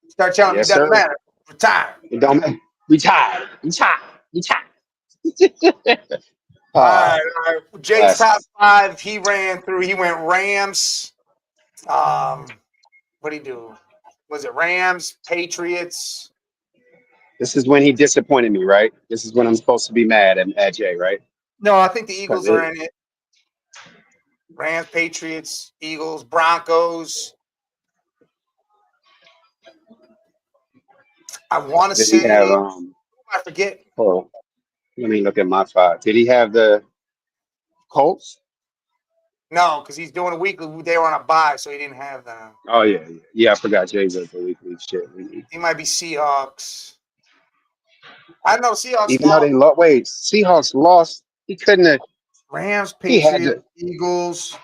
Start telling me it doesn't matter. Retire.
It don't matter. Retire.
All right. Jay's top 5. He ran through. He went Rams. What did he do? Was it Rams, Patriots?
This is when he disappointed me, right? This is when I'm supposed to be mad at Jay, right?
No, I think the Eagles are in it. Rams, Patriots, Eagles, Broncos. I want to say. I forget.
Oh, let me look at my 5. Did he have the Colts?
No, because he's doing a weekly. They were on a bye, so he didn't have them.
Oh yeah. I forgot Jay's at the weekly shit.
He might be Seahawks. I know Seahawks.
Even though they lost, Seahawks lost. He couldn't have.
Rams, Patriots, Eagles.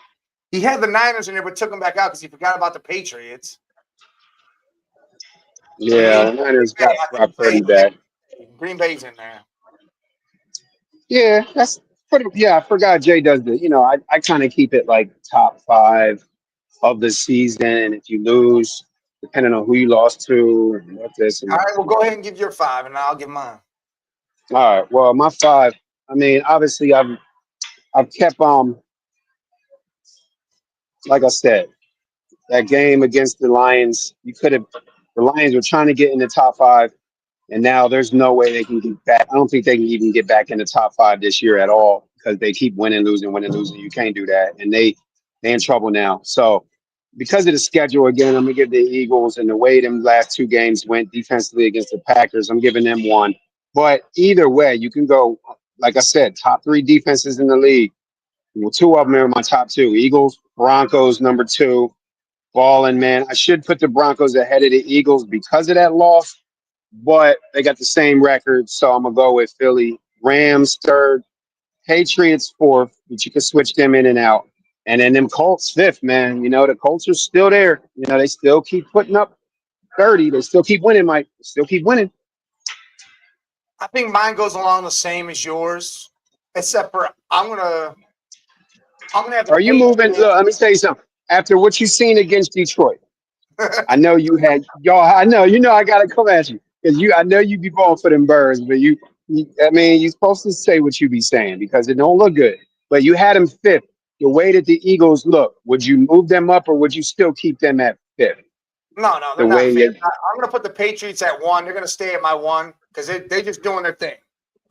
He had the Niners in there, but took them back out because he forgot about the Patriots.
Yeah, the Niners got pretty bad.
Green Bay's in there.
Yeah, that's pretty. Yeah, I forgot Jay does the. I kind of keep it like top 5 of the season. If you lose, depending on who you lost to, and what this. And
all right, well, go ahead and give your 5, and I'll give mine.
All right. Well, my 5. I mean, obviously, I've kept like I said, that game against the Lions. The Lions were trying to get in the top 5, and now there's no way they can get back. I don't think they can even get back in the top 5 this year at all because they keep winning, losing. You can't do that, and they're in trouble now. So because of the schedule, again, I'm gonna give the Eagles and the way them last 2 games went defensively against the Packers. I'm giving them 1. But either way, you can go, like I said, top 3 defenses in the league. Well, 2 of them are my top 2. Eagles, Broncos, number 2. Balling, man. I should put the Broncos ahead of the Eagles because of that loss, but they got the same record, so I'm going to go with Philly. Rams 3rd, Patriots 4th, but you can switch them in and out. And then them Colts 5th, man. The Colts are still there. They still keep putting up 30. They still keep winning, Mike. They still keep winning.
I think mine goes along the same as yours, except for I'm gonna have to. Are
you moving? Look, let me tell you something. After what you've seen against Detroit, I know you had y'all. I know I gotta come at you because I know you be going for them birds, but you're supposed to say what you be saying because it don't look good. But you had them 5th. The way that the Eagles look, would you move them up or would you still keep them at 5th?
No, they're not 5th. I'm gonna put the Patriots at 1. They're gonna stay at my 1 because they're just doing their thing.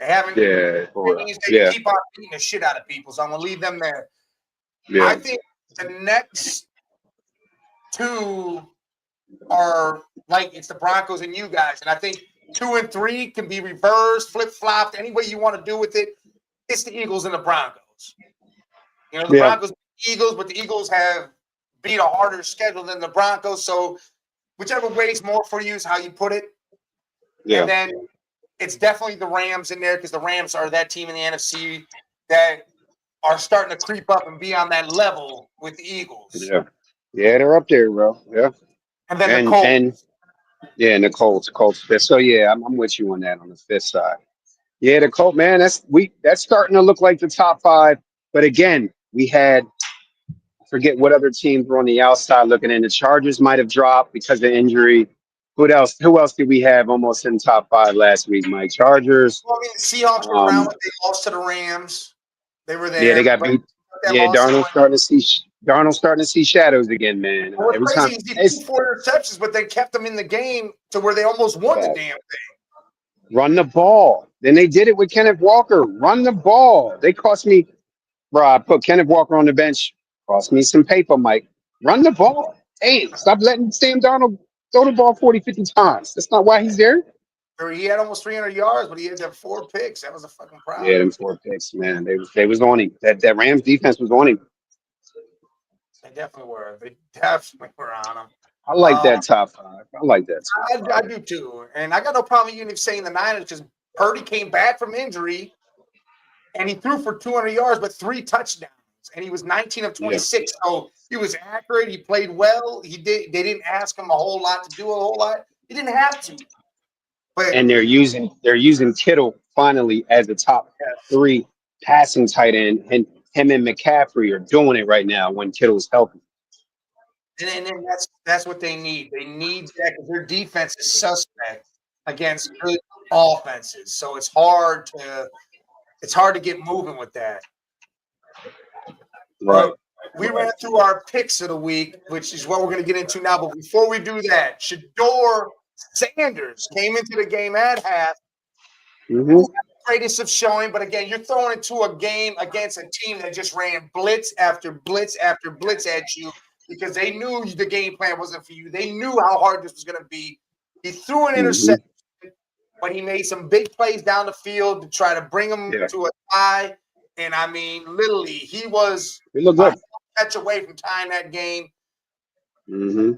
They haven't.
Yeah.
They keep on beating the shit out of people, so I'm gonna leave them there. Yeah. I think the next 2 are like it's the Broncos and you guys, and I think 2 and 3 can be reversed, flip-flopped, any way you want to do with it. It's the Eagles and the Broncos. The Broncos beat the Eagles, but the Eagles have beat a harder schedule than the Broncos. So whichever weighs more for you is how you put it. Yeah. And then it's definitely the Rams in there because the Rams are that team in the NFC that are starting to creep up and be on that level with the Eagles.
Yeah, they're up there, bro. Yeah.
And then the Colts.
And the Colts 5th. So yeah, I'm with you on that on the 5th side. Yeah, the Colts, man, that's starting to look like the top 5. But again, we had forget what other teams were on the outside looking in. The Chargers might have dropped because of injury. Who else did we have almost in top 5 last week, Mike? Chargers.
Well, the Seahawks were around when they lost to the Rams. They were there.
Yeah, they got beat.
that
Yeah,
loss.
Darnold's starting to see shadows again, man.
And what's
Every
crazy
time
is he threw 4 interceptions, but they kept them in the game to where they almost won the damn thing.
run the ball. Then they did it with Kenneth Walker. Run the ball. They cost me, bro. I put Kenneth Walker on the bench. Cost me some paper, Mike. Run the ball. Hey, stop letting Sam Darnold throw the ball 40, 50 times. That's not why he's there.
He had almost 300 yards, but he had 4 picks. That was a fucking problem.
Yeah, them 4 picks, man. They was on him. That Rams defense was on him.
They definitely were. They definitely were on him.
I like that top 5. I like that top 5.
I do too. And I got no problem even saying the Niners because Purdy came back from injury and he threw for 200 yards, but 3 touchdowns. And he was 19 of 26. Yeah. So he was accurate. He played well. They didn't ask him a whole lot to do a whole lot. He didn't have to. But,
and they're using Kittle finally as the top 3 passing tight end, and him and McCaffrey are doing it right now when Kittle's healthy.
And then that's what they need. They need that because their defense is suspect against good offenses. So it's hard to get moving with that.
Right.
We ran through our picks of the week, which is what we're going to get into now. But before we do that, Shedeur Sanders came into the game at half.
Mm-hmm.
Greatest of showing, but again, you're throwing into a game against a team that just ran blitz after blitz after blitz at you because they knew the game plan wasn't for you. They knew how hard this was going to be. He threw an interception, but he made some big plays down the field to try to bring them to a tie. And I mean, literally, he looked good. Catch away from tying that game.
Mm-hmm.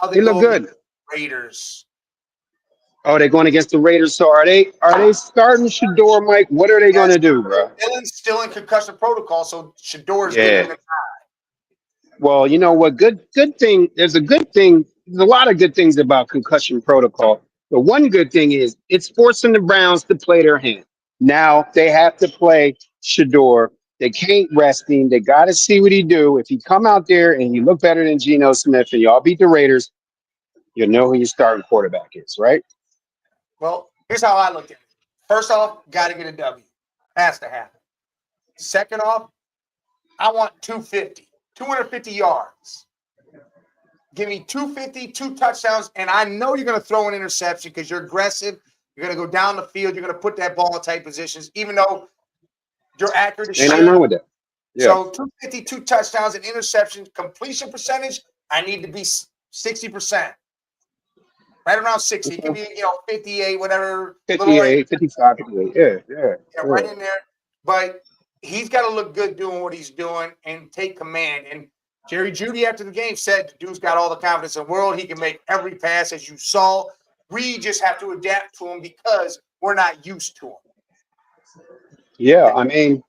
Now
He looked good.
Raiders.
Oh, they're going against the Raiders. So are they starting Shedeur, Mike? What are they going to do, bro?
Dylan's still in concussion protocol, so Shedeur is getting the tie.
Well, you know what? Good thing. There's a good thing. There's a lot of good things about concussion protocol. The one good thing is it's forcing the Browns to play their hand. Now they have to play Shedeur. They can't rest him. They got to see what he do. If he come out there and he look better than Geno Smith and y'all beat the Raiders, you'll know who your starting quarterback is, right?
Well, here's how I looked at it. First off, got to get a W. Has to happen. Second off, I want 250 yards. Give me 250, 2 touchdowns, and I know you're going to throw an interception because you're aggressive. You're going to go down the field. You're going to put that ball in tight positions, even though you're accurate as shit.
Ain't nothing wrong with that. Yeah.
So 250, 2 touchdowns and interceptions. Completion percentage, I need to be 60%. Right around 60. It can be, 58, whatever.
58, 55, 58. Yeah,
right in there. But he's got to look good doing what he's doing and take command. And Jerry Jeudy after the game said the dude's got all the confidence in the world. He can make every pass, as you saw. We just have to adapt to him because we're not used to him.
Yeah, I mean,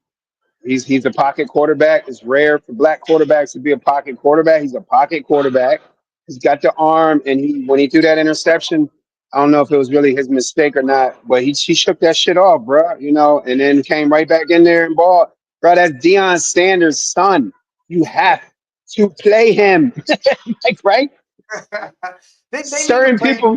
he's a pocket quarterback. It's rare for black quarterbacks to be a pocket quarterback. He's a pocket quarterback. He's got the arm, and when he threw that interception, I don't know if it was really his mistake or not, but he shook that shit off, bro. And then came right back in there and ball. Bro, that's Deion Sanders' son. You have to play him, like, right? Certain people.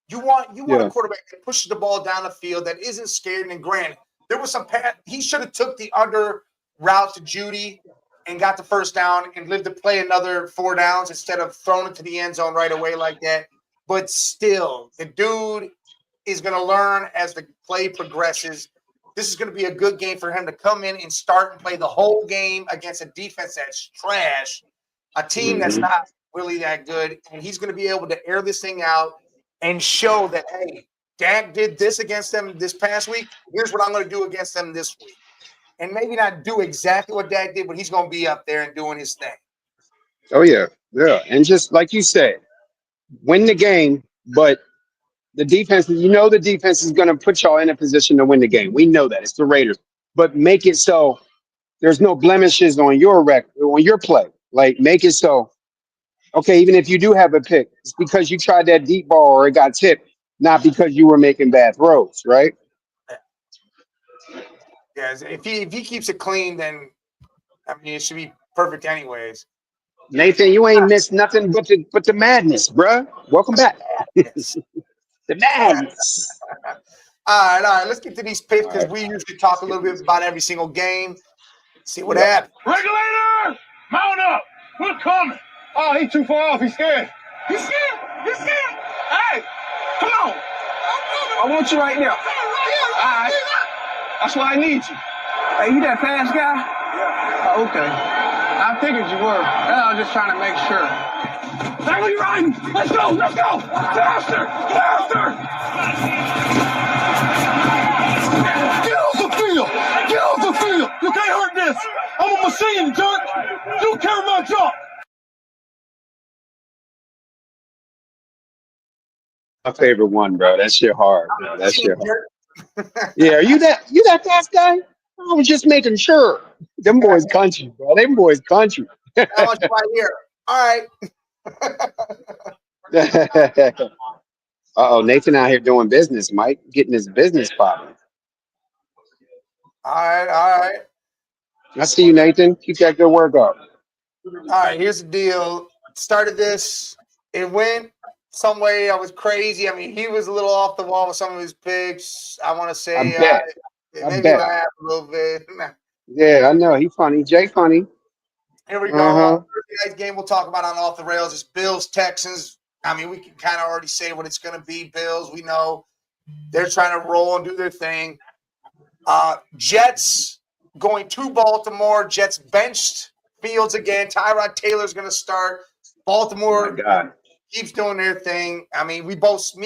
You want a quarterback that pushes the ball down the field that isn't scared. And granted, there was some pass. He should have took the under route to Jeudy and got the first down and lived to play another 4 downs instead of throwing it to the end zone right away like that. But still, the dude is going to learn as the play progresses. This is going to be a good game for him to come in and start and play the whole game against a defense that's trash, a team that's not really that good. And he's going to be able to air this thing out and show that, hey, Dak did this against them this past week. Here's what I'm going to do against them this week. And maybe not do exactly what Dak did, but he's going to be up there and doing his thing.
Oh, yeah. And just like you said, win the game, but the defense is going to put y'all in a position to win the game. We know that. It's the Raiders. But make it so there's no blemishes on your play. Like, make it so, okay, even if you do have a pick, it's because you tried that deep ball or it got tipped, not because you were making bad throws, right?
Yeah, if he keeps it clean, then it should be perfect anyways.
Nathan, you ain't missed nothing but the madness, bruh. Welcome back. The madness.
All right. Let's get to these picks because we usually talk a little bit about every single game. See what happens.
Regulators, mount up. We're coming. Oh, he's too far off. He's scared. He's scared. He's scared. Hey, come on. I want you right now. All right. That's why I need you. Hey, you that fast guy? Yeah. Oh, okay. I figured you were. I was just trying to make sure. Hey, where you riding? Let's go. Let's go. Faster. Faster. Get off the field. Get off the field. You can't hurt this. I'm a machine, jerk. You carry my job.
My favorite one, bro. That shit hard, bro. That shit hard. Yeah, are you that fast guy? I was just making sure. Them boys country, bro. Them boys country.
How much right here? All right.
Uh-oh, Nathan out here doing business, Mike. Getting his business popping.
All right.
I see you, Nathan. Keep that good work up.
All right, here's the deal. Started this. It went some way. I was crazy. I mean, he was a little off the wall with some of his picks. I want to say
I
maybe
bet.
laugh a little bit.
Yeah, I know. He funny. Jay funny.
Here we go. Thursday night's game we'll talk about on Off the Rails is Bills, Texans. I mean, we can kind of already say what it's going to be. Bills, we know they're trying to roll and do their thing. Jets going to Baltimore. Jets benched Fields again. Tyrod Taylor's going to start. Baltimore keeps doing their thing. I mean, me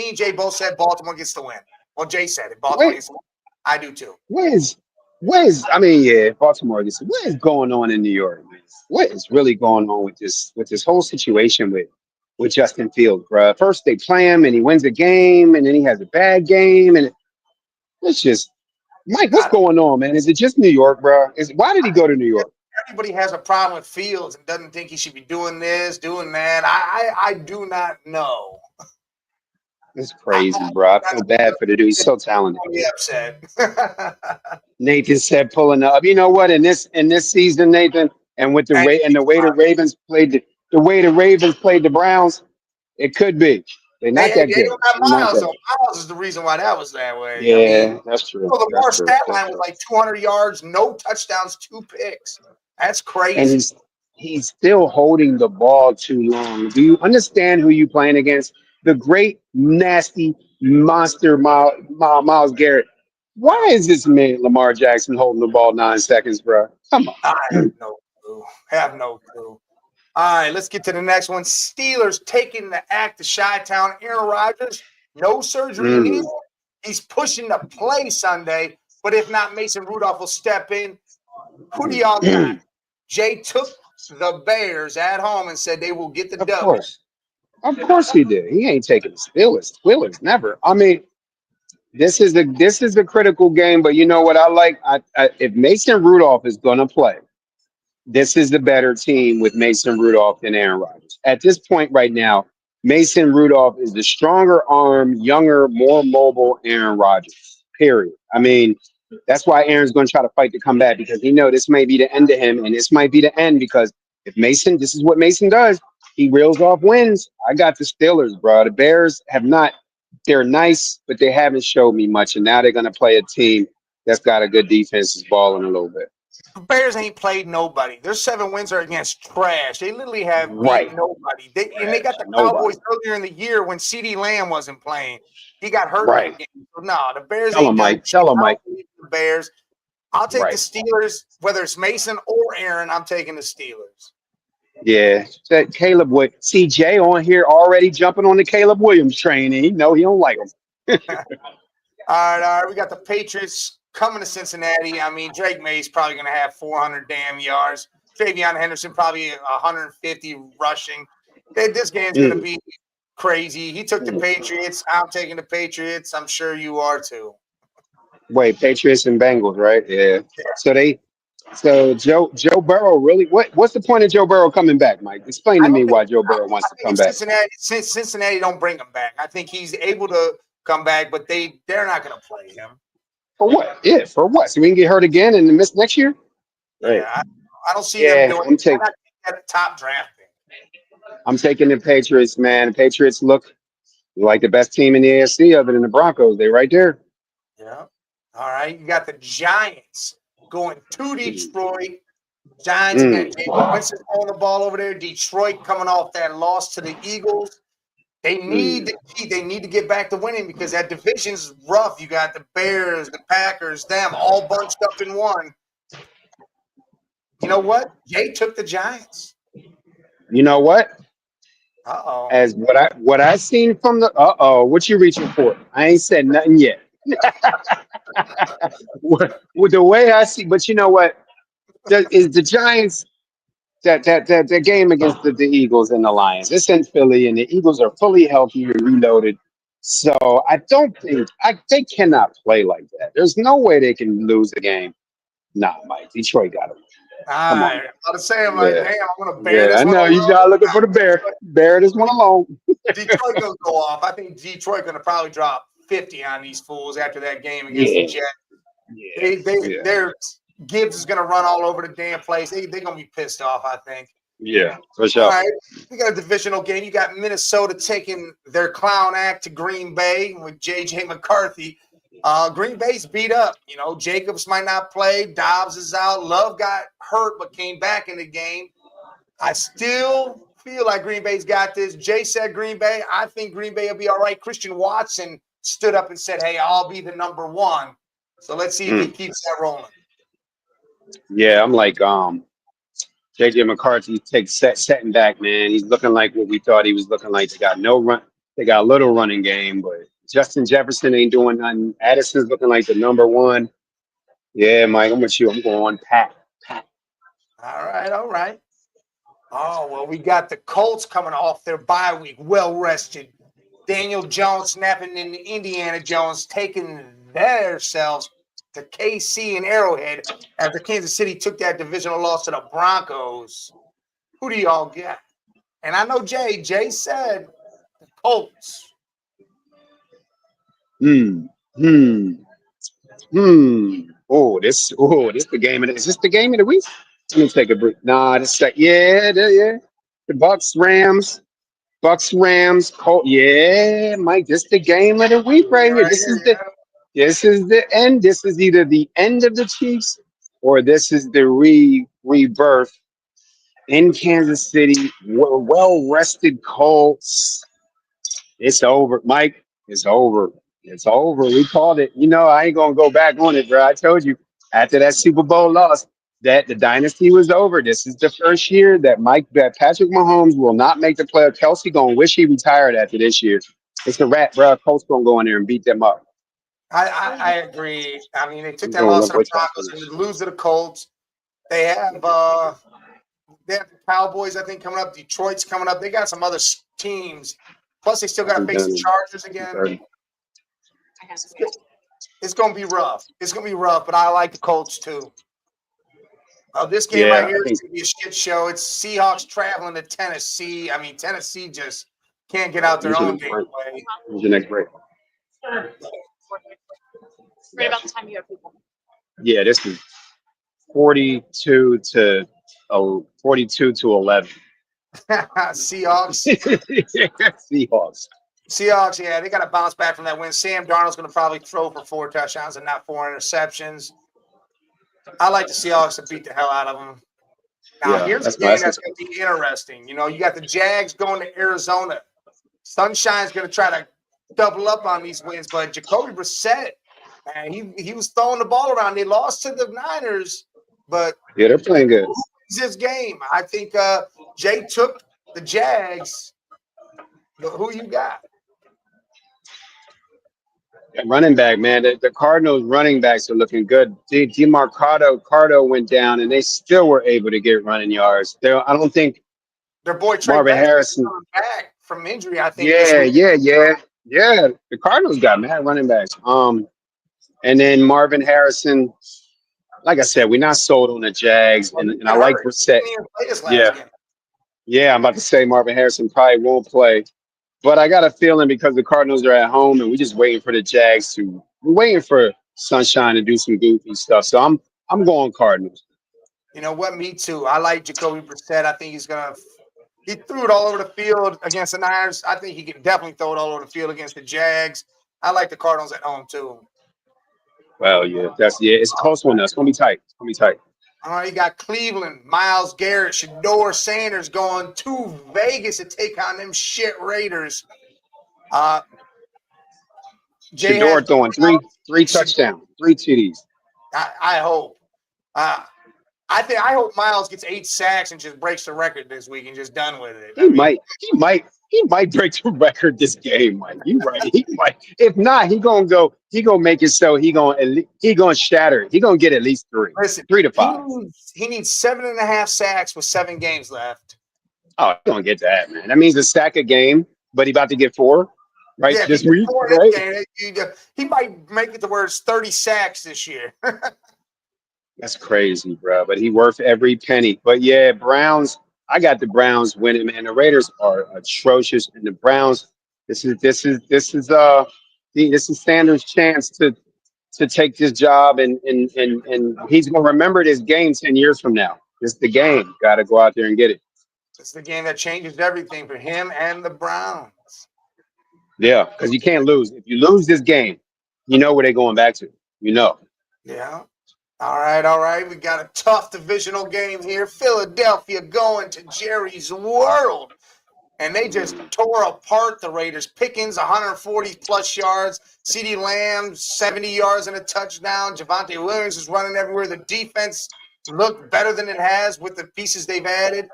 and Jay both said Baltimore gets the win. Well, Jay said it. Baltimore gets the win. I do too.
What is Baltimore gets what is going on in New York, man? What is really going on with this whole situation with Justin Fields, bro? First they play him and he wins a game, and then he has a bad game, and it's just Mike, what's going on, man? Is it just New York, bro? Why did he go to New York?
Everybody has a problem with Fields and doesn't think he should be doing this, doing that. I do not know.
It's crazy, bro. I feel bad for the dude. He's so talented.
I'm upset.
Nathan said pulling up. You know what? In this season, Nathan, and with the way the Ravens played the Browns, it could be. They're not that good.
They don't have Miles. Miles is the reason why that was that way.
Yeah, I mean, that's true.
The Lamar stat line was like 200 yards, no touchdowns, 2 picks. That's crazy.
And he's still holding the ball too long. Do you understand who you playing against? The great, nasty monster Myles Garrett. Why is this man Lamar Jackson holding the ball 9 seconds, bro? Come on.
I have no clue. All right, let's get to the next one. Steelers taking the act to Chi-Town. Aaron Rodgers, no surgery needed. He's pushing to play Sunday, but if not, Mason Rudolph will step in. Who do y'all got? Jay took the Bears at home and said they will get the dub.
Of course he did. He ain't taking the Steelers, never. I mean, this is a critical game, but you know what I like? If Mason Rudolph is gonna play, this is the better team with Mason Rudolph than Aaron Rodgers. At this point right now, Mason Rudolph is the stronger arm, younger, more mobile Aaron Rodgers. Period. I mean, that's why Aaron's going to try to fight to come back, because he knows this may be the end of him, and this might be the end, because if this is what Mason does. He reels off wins. I got the Steelers, bro. The Bears have not. They're nice, but they haven't showed me much, and now they're going to play a team that's got a good defense, is balling a little bit.
The Bears ain't played nobody. Their 7 wins are against trash. They literally have beat nobody. They got the Cowboys earlier in the year when CeeDee Lamb wasn't playing. He got hurt in that game. So, no, the Bears
Tell him, Mike.
The Bears. I'll take the Steelers, whether it's Mason or Aaron. I'm taking the Steelers.
Yeah, that Caleb Wood. CJ on here already jumping on the Caleb Williams train, and he don't like him.
All right. We got the Patriots coming to Cincinnati. I mean, Drake May's probably going to have 400 damn yards. Travion Henderson probably 150 rushing. This game's going to be crazy. He took the Patriots. I'm taking the Patriots. I'm sure you are too.
Wait, Patriots and Bengals, right? Yeah. So Joe Burrow really? What's the point of Joe Burrow coming back, Mike? Explain to me why Joe Burrow wants to come back.
Cincinnati don't bring him back. I think he's able to come back, but they're not going to play him.
For what? Yeah, for what? So we can get hurt again and miss next year?
Yeah, I don't see them doing it. I'm not taking a top draft pick.
I'm taking the Patriots, man. The Patriots look like the best team in the AFC other than the Broncos. They're right there.
Yeah. All right. You got the Giants going to Detroit. Giants and Jameis Winston throwing the ball over there. Detroit coming off that loss to the Eagles. They need to get back to winning because that division's rough. You got the Bears, the Packers, them all bunched up in one. You know what? Jay took the Giants.
You know what?
Uh-oh.
As what I seen from the what you reaching for? I ain't said nothing yet. With the way I see, but you know what? Is the Giants that game against the Eagles and the Lions? It's in Philly, and the Eagles are fully healthy and reloaded. So I don't think they cannot play like that. There's no way they can lose the game. Nah, Mike. Detroit got it.
Come on. I was saying, like, damn, I'm gonna bear this.
I know you got looking for the bear. Bear this one alone.
Detroit gonna go off. I think Detroit gonna probably drop 50 on these fools after that game against the Jets. Their Gibbs is gonna run all over the damn place. They're gonna be pissed off, I think.
Yeah, for sure.
All right, we got a divisional game. You got Minnesota taking their clown act to Green Bay with J.J. McCarthy. Green Bay's beat up. You know, Jacobs might not play. Dobbs is out. Love got hurt but came back in the game. I still feel like Green Bay's got this. Jay said Green Bay. I think Green Bay will be all right. Christian Watson stood up and said, hey, I'll be the number one. So let's see if he keeps that rolling.
Yeah, I'm like, J.J. McCarthy setting back, man. He's looking like what we thought he was looking like. They got no run. They got a little running game, but Justin Jefferson ain't doing nothing. Addison's looking like the number one. Yeah, Mike, I'm with you. I'm going Pat.
All right. Oh, well, we got the Colts coming off their bye week, well rested. Daniel Jones snapping in Indiana Jones, taking themselves to KC and Arrowhead after Kansas City took that divisional loss to the Broncos. Who do y'all get? And I know Jay said the Colts.
This the game of the, is this the game of the week? Let me take a break. Nah, this like the Bucks Rams, Colt. Yeah, Mike, this the game of the week right here. This is the end. This is either the end of the Chiefs or this is the rebirth in Kansas City. Well rested Colts. It's over, Mike. It's over. It's over. We called it. You know, I ain't gonna go back on it, bro. I told you after that Super Bowl loss that the dynasty was over. This is the first year that Patrick Mahomes will not make the playoff. Kelsey gonna wish he retired after this year. It's a wrap, bro. Colts gonna go in there and beat them up.
I agree. I mean, they took that loss to the Broncos and lose to the Colts. They have the Cowboys, I think, coming up. Detroit's coming up. They got some other teams. Plus, they still got to face the Chargers again. It's going to be rough. But I like the Colts, too. This game right here is going to be a shit show. It's Seahawks traveling to Tennessee. I mean, Tennessee just can't get out their own game play.
Who's your next break?
Right about the time you have people.
Yeah, this is 42 to 11.
Seahawks. Seahawks, yeah, they got to bounce back from that win. Sam Darnold's going to probably throw for 4 touchdowns and not 4 interceptions. I like the Seahawks to beat the hell out of them. Now, here's a game that's going to be interesting. You know, you got the Jags going to Arizona. Sunshine's going to try to double up on these wins, but Jacoby Brissett, man, he was throwing the ball around. They lost to the Niners, but
they're playing good.
This game, I think Jay took the Jags. Who you got?
Running back, man. The Cardinals running backs are looking good. Cardo went down, and they still were able to get running yards. I don't think
their boy Trey
Marvin Harrison
back from injury. I think.
Yeah. The Cardinals got mad running backs. And then Marvin Harrison. Like I said, we're not sold on the Jags, and I like Brissett. Yeah. I'm about to say Marvin Harrison probably won't play. But I got a feeling because the Cardinals are at home and we're just waiting for the Jags we're waiting for Sunshine to do some goofy stuff. So I'm going Cardinals.
You know what? Me too. I like Jacoby Brissett. I think he threw it all over the field against the Niners. I think he can definitely throw it all over the field against the Jags. I like the Cardinals at home too.
Well, yeah, it's a close one. That's gonna be tight.
All right, you got Cleveland, Myles Garrett, Shedeur Sanders going to Vegas to take on them shit Raiders. Jay
Shedeur
has
throwing three touchdowns, 3 TDs.
I hope. I hope Myles gets 8 sacks and just breaks the record this week and just done with it.
He might break the record this game, Mike. You right. He might. If not, he gonna make it so he gonna shatter it. He gonna get at least 3.
Listen,
3 to 5.
He needs 7.5 sacks with 7 games left.
Oh, he gonna get that, man. That means a sack a game, but he about to get 4, right?
Yeah,
this week, right?
He might make it to where it's 30 sacks this year.
That's crazy, bro. But he worth every penny. But yeah, Browns. I got the Browns winning, man. The Raiders are atrocious, and the Browns. This is Sanders' chance to take this job, and he's gonna remember this game 10 years from now. It's the game. Got to go out there and get it.
It's the game that changes everything for him and the Browns.
Yeah, because you can't lose. If you lose this game, you know where they're going back to. You know.
Yeah. All right. We got a tough divisional game here. Philadelphia going to Jerry's World. And they just tore apart the Raiders. Pickens, 140-plus yards. CeeDee Lamb, 70 yards and a touchdown. Javonte Williams is running everywhere. The defense looked better than it has with the pieces they've added.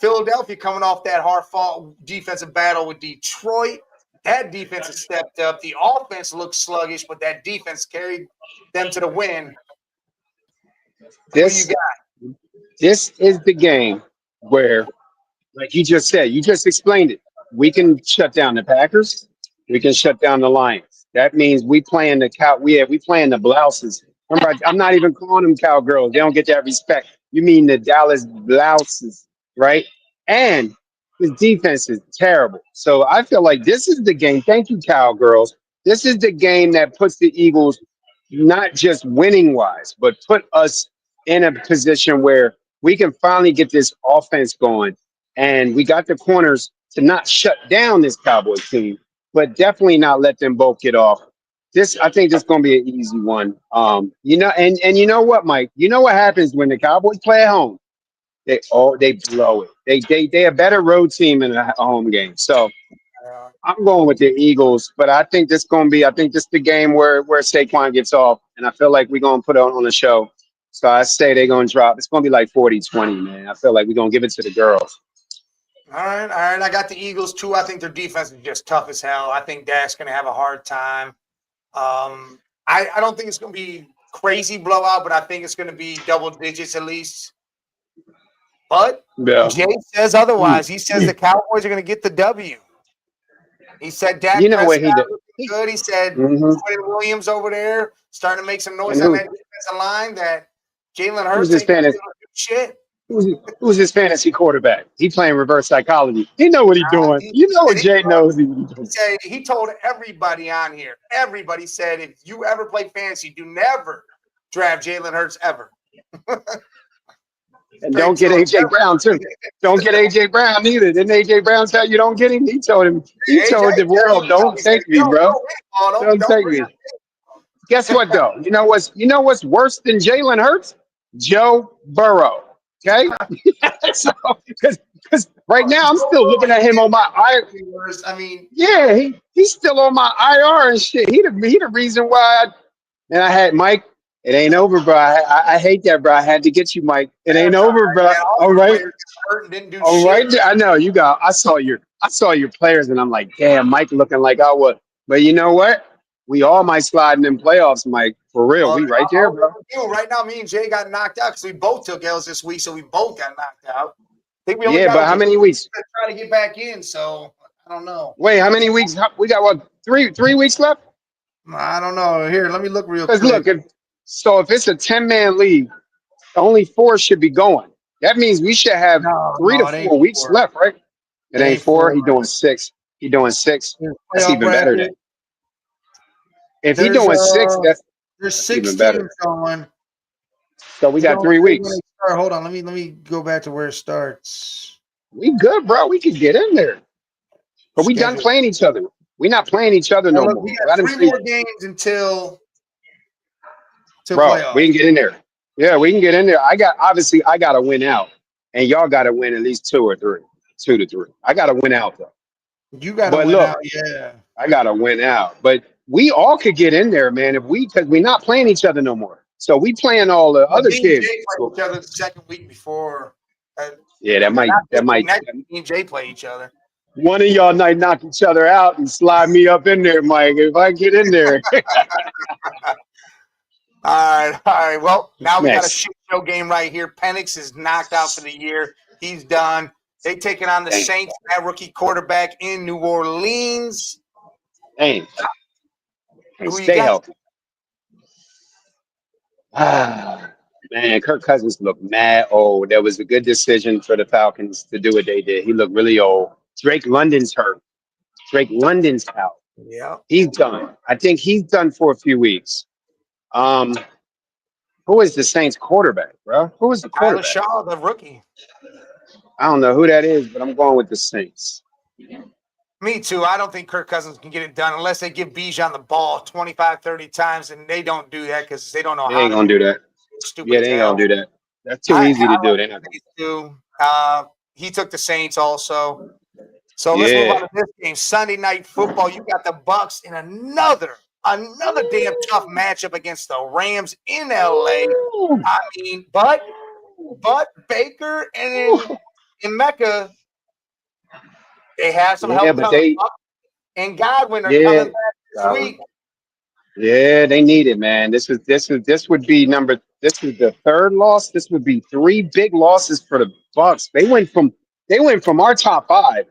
Philadelphia coming off that hard-fought defensive battle with Detroit. That defense has stepped up. The offense looks sluggish, but that defense carried them to the win.
This is the game where, like you just said, you just explained it. We can shut down the Packers. We can shut down the Lions. That means we playing we playing the blouses. Remember, I'm not even calling them cowgirls. They don't get that respect. You mean the Dallas blouses, right? And his defense is terrible. So I feel like this is the game. Thank you, cowgirls. This is the game that puts the Eagles not just winning wise, but put us in a position where we can finally get this offense going. And we got the corners to not shut down this Cowboys team, but definitely not let them both get off. I think this is going to be an easy one. And you know what, Mike? You know what happens when the Cowboys play at home? They blow it. They a better road team in a home game. So I'm going with the Eagles, but I think this is the game where Saquon gets off, and I feel like we're going to put on the show. So I say they're going to drop. It's going to be like 40-20, man. I feel like we're going to give it to the girls.
All right. I got the Eagles, too. I think their defense is just tough as hell. I think Dak's going to have a hard time. I don't think it's going to be crazy blowout, but I think it's going to be double digits at least. But Jay says otherwise. He says the Cowboys are going to get the W. He said Dak Prescott looking good. He said Quinn Williams over there starting to make some noise on that defensive line. That Jalen Hurts ain't doing shit.
Who's his fantasy quarterback? He playing reverse psychology. He know what he's doing. You know what Jay knows.
He told everybody on here. Everybody said, if you ever play fantasy, do never draft Jalen Hurts ever.
And don't get A.J. Brown, too. Don't get A.J. Brown either. Didn't A.J. Brown tell you don't get him? He told the world, don't take me, bro. Don't take me. Guess what, though? You know what's worse than Jalen Hurts? Joe Burrow. Okay? So, because right now I'm still looking at him on my IR.
I mean,
yeah, he's still on my IR and shit. He the reason why. I had Mike. It ain't over, bro. I hate that, bro. I had to get you, Mike. It ain't over, bro. All right. All right. I know you got. I saw your players, and I'm like, damn, Mike looking like I would. But you know what? We all might slide in them playoffs, Mike. For real, we right there, bro.
Right now, me and Jay got knocked out because we both took L's this week, so we both got knocked out. I think
but how many weeks?
Trying to get back in, so I don't know.
Wait, how many weeks? We got what? Three weeks left?
I don't know. Here, let me look real quick.
Look, if it's a 10-man league, only 4 should be going. That means we should have 3 to 4 weeks left, right? It ain't 4. He's doing 6. He's doing 6. That's even better than. If he's doing 6,
there's 6
even better.
teams going.
So we got 3 weeks.
Hold on, let me go back to where it starts.
We good, bro. We can get in there. But we done playing each other. We're not playing each other no more.
We got 3 more games until
bro,
playoffs.
we can get in there. Yeah, we can get in there. I got to win out, and y'all got to win at least 2 or 3, 2 to 3. I got to win out though.
You got to
But
win
look,
out, yeah.
I got to win out. But we all could get in there, man, if because we're not playing each other no more. So we playing all the other
Me and
kids.
Jay play each other the second week before.
Yeah, that might.
Me and Jay play each other.
One of y'all might knock each other out and slide me up in there, Mike. If I get in there.
All right. Well, now we got a
Next.
shit show game right here. Penix is knocked out for the year. He's done. They taking on the Saints at rookie quarterback in New Orleans.
Hey,
Who
stay
you got?
healthy. Man, Kirk Cousins looked mad old. That was a good decision for the Falcons to do what they did. He looked really old. Drake London's hurt. Drake London's out.
Yeah.
He's done. I think he's done for a few weeks. Who is the Saints quarterback, bro? Who is the
Tyler
quarterback?
Shaw, the rookie.
I don't know who that is, but I'm going with the Saints.
Me too. I don't think Kirk Cousins can get it done unless they give Bijan the ball 25, 30 times, and they don't do that because they don't know
They
how
ain't gonna do that.
Stupid
Yeah, they ain't gonna do that. That's too easy to do. They're not gonna.
He took the Saints also. So let's move on to this game. Sunday Night Football. You got the Bucks in another damn tough matchup against the Rams in LA. I mean, but Baker and in Mecca, they have some help coming up. And Godwin are coming back this week.
Yeah, they need it, man. This would be this is the third loss. This would be 3 big losses for the Bucks. They went from our top 5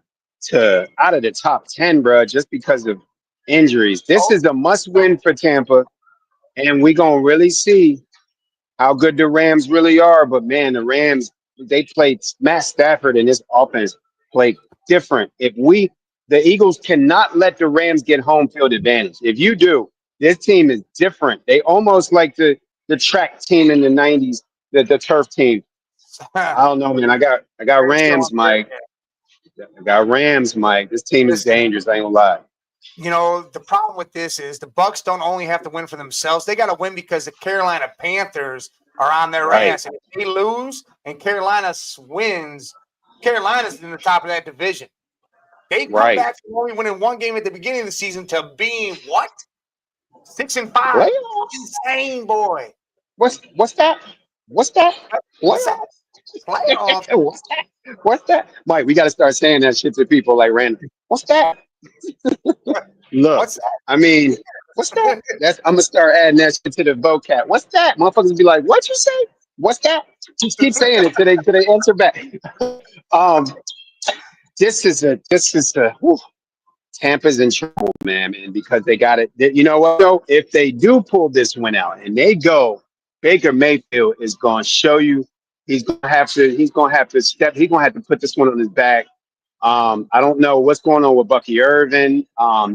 to out of the top 10, bro, just because of injuries. This is a must-win for Tampa, and we're gonna really see how good the Rams really are. But man, the Rams, they played Matt Stafford and his offense played different. The Eagles cannot let the Rams get home field advantage. If you do, this team is different. They almost like the track team in the 90s, the turf team. I don't know, man. I got Rams, Mike. I got Rams, Mike. This team is dangerous. I ain't gonna lie.
You know, the problem with this is the Bucks don't only have to win for themselves. They got to win because the Carolina Panthers are on their ass. And if they lose and Carolina wins, Carolina's in the top of that division. They come back from only winning 1 game at the beginning of the season to being what? 6-5.
Playoffs?
Insane, boy.
What's that? What's that?
What's that? Playoffs.
What's that? Mike, we got to start saying that shit to people like random. What's that? Look,
what's that?
I mean, what's that? I'm gonna start adding that shit to the vocab. What's that? Motherfuckers be like, "What you say? What's that?" Just keep saying it till they answer back. This is Tampa's in trouble, man, because they got it. You know what? Though, if they do pull this win out and they go, Baker Mayfield is going to show you. He's going to have to put this one on his back. I don't know what's going on with Bucky Irvin.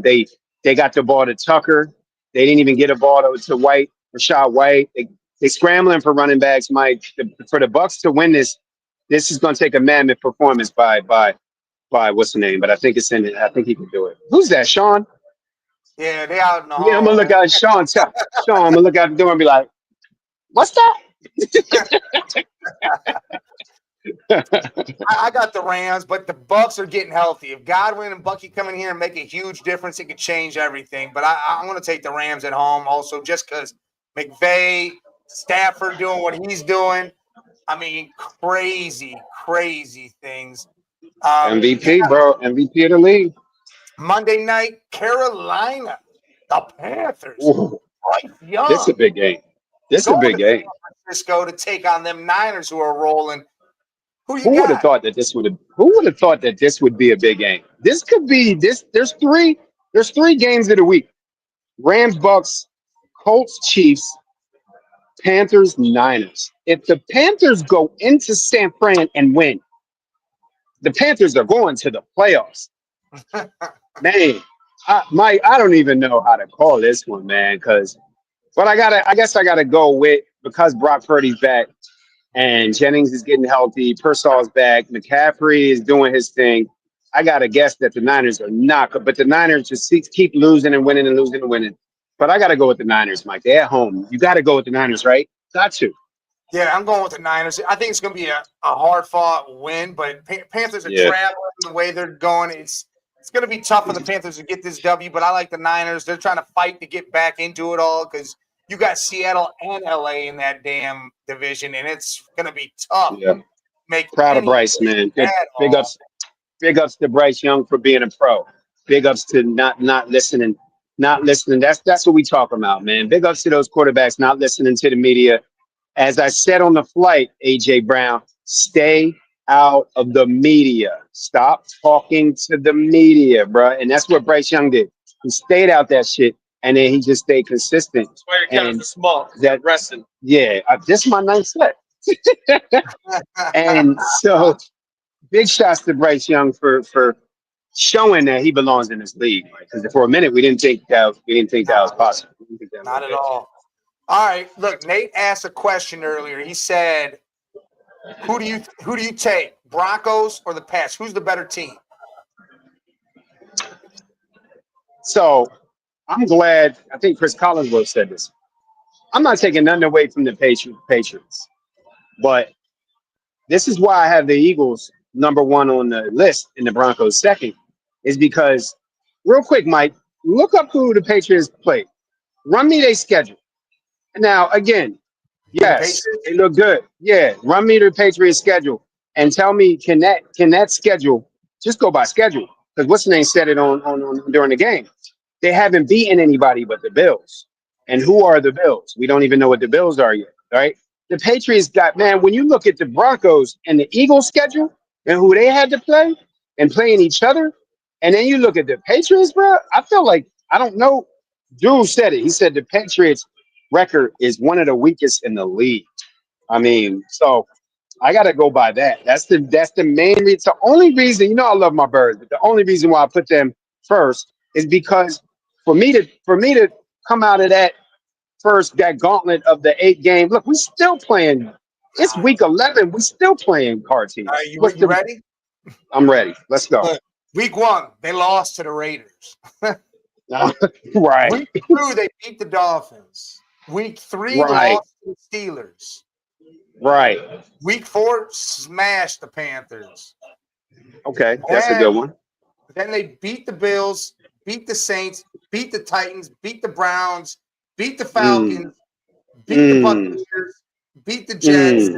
They got the ball to Tucker. They didn't even get a ball to White, Rashad White. They scrambling for running backs, Mike. For the Bucks to win this is going to take a mammoth performance by what's the name? But I think it's in it. I think he can do it. Who's that, Sean?
Yeah, they out in the
Yeah, I'm gonna look at Sean. Sean, I'm gonna look out the door and be like, "What's that?"
I got the Rams, but the Bucks are getting healthy. If Godwin and Bucky come in here and make a huge difference, it could change everything. But I'm going to take the Rams at home also just because McVay, Stafford doing what he's doing. I mean, crazy things.
MVP, bro. MVP of the league.
Monday night, Carolina, the Panthers.
Ooh,
Young.
this is a big game. This is a big game.
San Francisco to take on them Niners who are rolling. Who
would have thought that this would be a big game? This could be this. There's 3 games of the week. Rams, Bucks, Colts, Chiefs, Panthers, Niners. If the Panthers go into San Fran and win, the Panthers are going to the playoffs. Man, I don't even know how to call this one, man, but I guess I gotta go with, because Brock Purdy's back and Jennings is getting healthy, Persall's back, McCaffrey is doing his thing. I gotta guess that the Niners are not, but the Niners just keep losing and winning and losing and winning. But I gotta go with the Niners, Mike. They're at home. You gotta go with the Niners, right? Got to.
Yeah, I'm going with the Niners. I think it's going to be a hard-fought win, but Panthers are traveling the way they're going. It's going to be tough for the Panthers to get this W, but I like the Niners. They're trying to fight to get back into it all because you got Seattle and LA in that damn division, and it's going to be tough.
Yeah.
Make
Proud of Bryce, man. Good. Big ups to Bryce Young for being a pro. Big ups to not listening. Not listening. That's what we talk about, man. Big ups to those quarterbacks not listening to the media. As I said on the flight, AJ Brown, stay out of the media. Stop talking to the media, bro. And that's what Bryce Young did. He stayed out that shit, and then he just stayed consistent.
That's why your count is small.
That
resting.
Yeah, this is my ninth set. And so, big shots to Bryce Young for showing that he belongs in this league. Because for a minute we didn't think that was possible.
Not at all. All right, look, Nate asked a question earlier. He said, "Who do you take, Broncos or the Pats? Who's the better team?"
So I'm glad. I think Chris Collinsworth said this. I'm not taking nothing away from the Patriots, but this is why I have the Eagles number 1 on the list and the Broncos second. Is because, real quick, Mike, look up who the Patriots played. Run me their schedule. Now, again, yes, they look good. Yeah, run me the Patriots schedule and tell me can that schedule just go by schedule? Because what's the name said it on during the game. They haven't beaten anybody but the Bills. And who are the Bills? We don't even know what the Bills are yet, right? The Patriots got, man, when you look at the Broncos and the Eagles schedule and who they had to play and playing each other, and then you look at the Patriots, bro, I feel like, I don't know. Drew said it. He said the Patriots record is one of the weakest in the league. I mean, so I got to go by that. That's the main reason. The only reason, I love my Birds, but the only reason why I put them first is because for me to come out of that gauntlet of the 8 game. Look, we still playing. It's week 11. We still playing card teams.
Are you ready?
I'm ready. Let's go.
Look, week 1, they lost to the Raiders.
Right.
Week 2, they beat the Dolphins. Week 3,
Right.
lost to the Steelers.
Right.
Week 4, smashed the Panthers.
Okay, that's a good one.
Then they beat the Bills, beat the Saints, beat the Titans, beat the Browns, beat the Falcons, beat the Buccaneers, beat the Jets.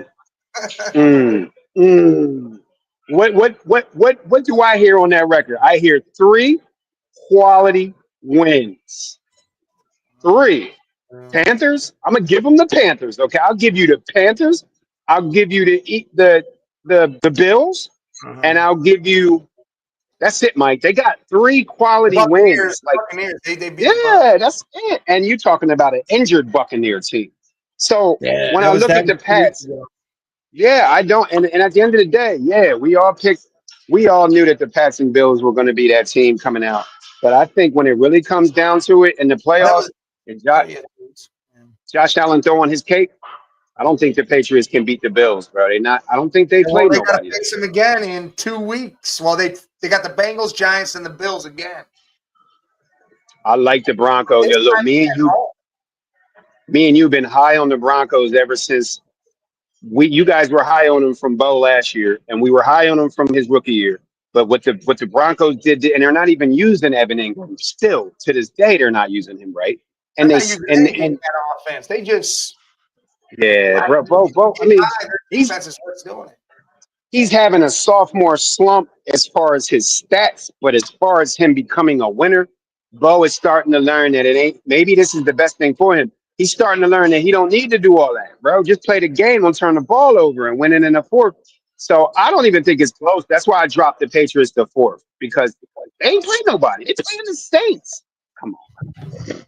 What do I hear on that record? I hear 3 quality wins. 3. Panthers. I'm gonna give them the Panthers. Okay, I'll give you the Panthers. I'll give you the Bills, and I'll give you. That's it, Mike. They got 3 quality wins. Like,
Buccaneers, they beat
that's it. And you're talking about an injured Buccaneer team. So when I look at the Pats, I don't. And at the end of the day, we all knew that the Pats and Bills were going to be that team coming out. But I think when it really comes down to it in the playoffs, and Josh Allen throwing his cake, I don't think the Patriots can beat the Bills, bro. I don't think they played
They
nobody.
got to face them again in 2 weeks. Well, they got the Bengals, Giants, and the Bills again.
I like the Broncos. Yeah, look, me and you've been high on the Broncos ever since you guys were high on them from Bo last year, and we were high on him from his rookie year. But what the Broncos did, and they're not even using Evan Ingram still to this day. They're not using him right, and
They're
they
not using
and
that offense. They just
bro. I mean,
defense is what's doing it.
he's having a sophomore slump as far as his stats, but as far as him becoming a winner, Bo is starting to learn that it ain't. Maybe this is the best thing for him. He's starting to learn that he don't need to do all that, bro. Just play the game, don't turn the ball over, and win it in the 4th. So I don't even think it's close. That's why I dropped the Patriots to 4th, because they ain't playing nobody. They playing the Saints. Come on.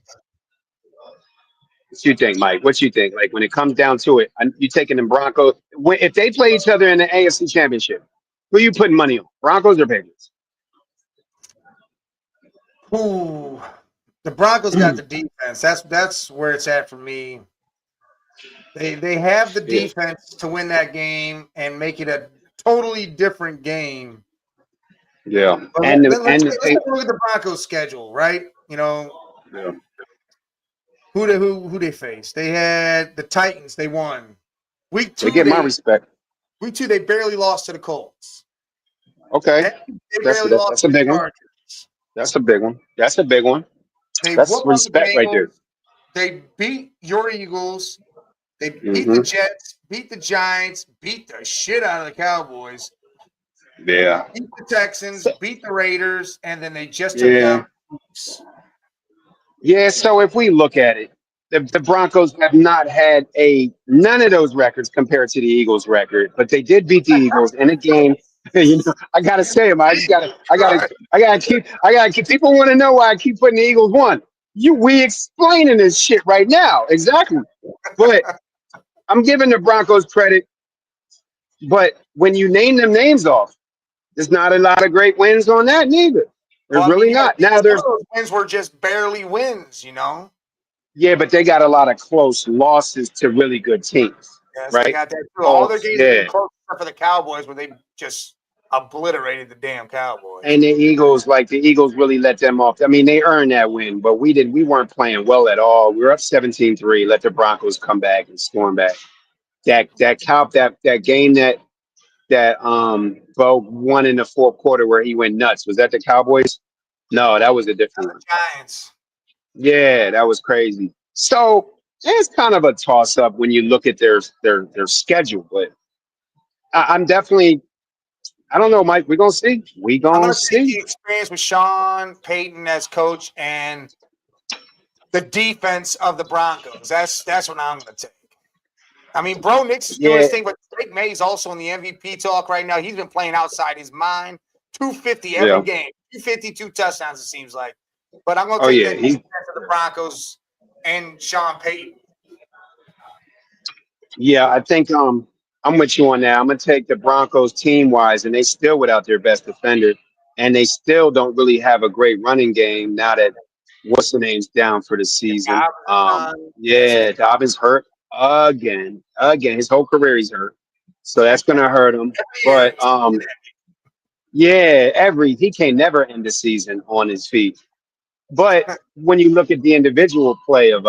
What you think, Mike? What you think? Like when it comes down to it, you taking the Broncos? If they play each other in the AFC Championship, who you putting money on? Broncos or Patriots?
Ooh, the Broncos got the defense. That's where it's at for me. They have the defense to win that game and make it a totally different game.
Yeah,
But let's look at the Broncos' schedule, right?
Yeah.
Who they face? They had the Titans. They won. Week
They
2,
get my respect.
Week 2, they barely lost to the Colts.
Okay.
They barely lost
That's
to
a
the
big one.
Chargers.
That's a big one. That's a big one.
They
That's
whooped on the
respect right there.
Bengals. They beat your Eagles. They beat
Mm-hmm.
the Jets, beat the Giants, beat the shit out of the Cowboys.
Yeah.
Beat the Texans, beat the Raiders, and then they just took
Yeah.
down the Chiefs.
Yeah. So if we look at it, the Broncos have not had none of those records compared to the Eagles record, but they did beat the Eagles in a game. You know, I gotta say them. I gotta keep. People want to know why I keep putting the Eagles one. We explaining this shit right now, exactly. But I'm giving the Broncos credit. But when you name them names off, there's not a lot of great wins on that neither. There's really not. Now there's
those wins were just barely wins, you know.
Yeah, but they got a lot of close losses to really good teams,
Yes,
right?
they got that too. All their games
yeah.
were close for the Cowboys, where they just obliterated the damn Cowboys.
And the Eagles really let them off. I mean, they earned that win, but we weren't playing well at all. We were up 17-3. Let the Broncos come back and storm back. That game that Bo won in the fourth quarter where he went nuts. Was that the Cowboys? No, that was a different one.
Giants.
Yeah, that was crazy. So it's kind of a toss up when you look at their schedule, but I'm definitely. I don't know, Mike. We're gonna see.
I'm gonna take the experience with Sean Payton as coach and the defense of the Broncos. That's what I'm gonna take. I mean, Bro Nix is doing his thing, but Drake May's also in the MVP talk right now. He's been playing outside his mind. 250 every game. 252 touchdowns, it seems like. But I'm gonna take the defense of the Broncos and Sean Payton.
Yeah, I think I'm with you on that. I'm gonna take the Broncos team wise, and they still without their best defender, and they still don't really have a great running game now that what's the name's down for the season. Dobbins hurt again. His whole career he's hurt, so that's gonna hurt him. But he can never end the season on his feet. But when you look at the individual play of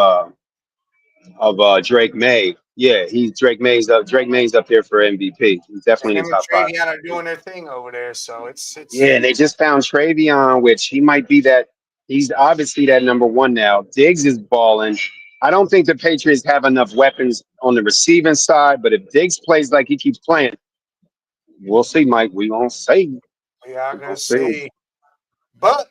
Drake May. Yeah, Drake May's up there for MVP. He's definitely in the top 5.
Travion are doing their thing over there, so it's
Yeah, and they just found Travion, which he might be that. He's obviously that number 1 now. Diggs is balling. I don't think the Patriots have enough weapons on the receiving side, but if Diggs plays like he keeps playing, we'll see, Mike. We gonna see.
We are gonna see. But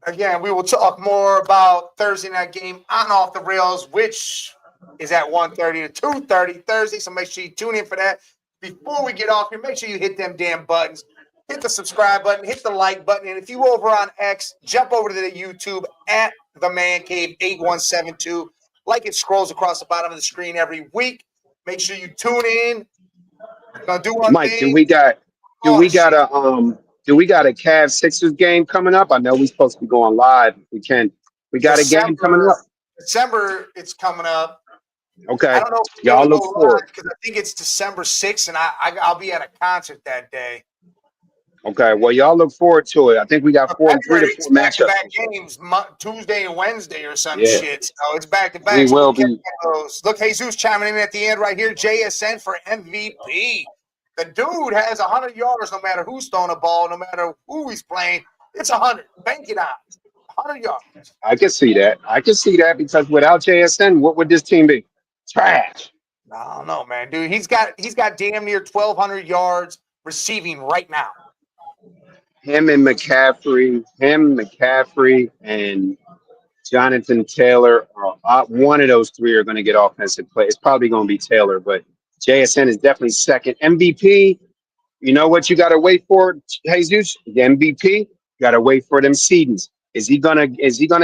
again, we will talk more about Thursday night game on Off the Rails, which is at 1:30 to 2:30 Thursday. So make sure you tune in for that. Before we get off here, make sure you hit them damn buttons. Hit the subscribe button, hit the like button. And if you over on X, jump over to the YouTube at The Man Cave 8172. Like it scrolls across the bottom of the screen every week. Make sure you tune in. We're gonna do one
Mike,
thing.
do we got a Cavs Sixers game coming up? I know we're supposed to be going live if we can. We got a game coming up.
December, it's coming up.
Okay.
I don't know if
y'all look forward
because I think it's December 6th, and I'll be at a concert that day.
Okay, well, y'all look forward to it. I think we got 3 to 4 matchups.
Back-to-back games, Tuesday and Wednesday or some shit. So it's back-to-back.
We will be.
Look, Jesus chiming in at the end right here. JSN for MVP. The dude has 100 yards no matter who's throwing a ball, no matter who he's playing. It's 100. Bank it on. 100 yards.
I can see that because without JSN, what would this team be? Trash.
I don't know, man. Dude, he's got damn near 1,200 yards receiving right now.
Him, McCaffrey, and Jonathan Taylor, one of those 3 are going to get offensive play. It's probably going to be Taylor, but JSN is definitely second. MVP, you know what you got to wait for, Jesus? The MVP, you got to wait for them seedings. Is he gonna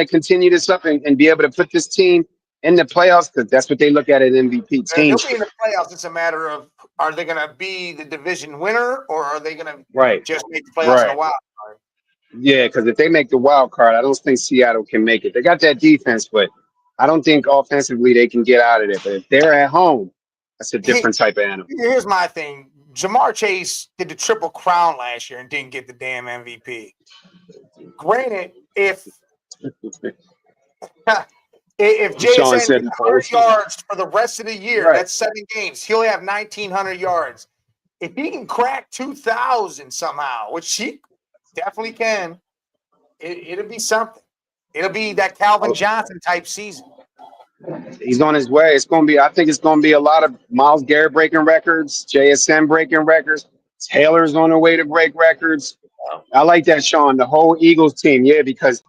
continue this up and be able to put this team in the playoffs? Because that's what they look at MVP teams.
They'll be in the playoffs. It's a matter of, are they going to be the division winner, or are they going to just make the playoffs in a wild card?
Yeah, because if they make the wild card, I don't think Seattle can make it. They got that defense, but I don't think offensively they can get out of there. But if they're at home, that's a different type of animal.
Here's my thing. Jamar Chase did the Triple Crown last year and didn't get the damn MVP. Granted, if If Jay
Sean
Sanders
said
gets
the whole
100
season.
yards for the rest of the year,
Right.
that's 7 games. He'll have 1,900 yards. If he can crack 2,000 somehow, which he definitely can, it'll be something. It'll be that Calvin Johnson type season.
He's on his way. I think it's going to be a lot of Myles Garrett breaking records, JSN breaking records. Taylor's on the way to break records. I like that, Sean. The whole Eagles team, yeah, because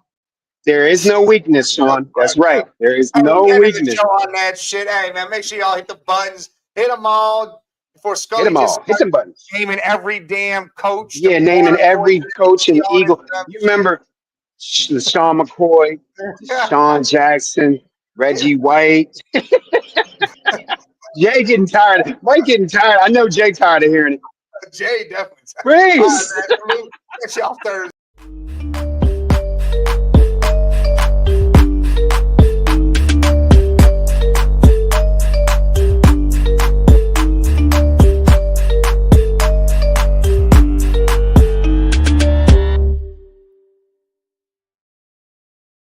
there is no weakness, Sean. That's right. There is no
We're ending the
weakness.
show on that shit. Hey, man, make sure y'all hit the buttons. Hit them all before
Hit
Scully
them
just
all. Hit some buttons.
naming every damn coach.
Yeah, naming every coach in Eagle. You remember Sean McCoy, Sean Jackson, Reggie White. Jay getting tired. Mike getting tired. I know Jay tired of hearing it.
Jay definitely.
Please.
Catch y'all Thursday.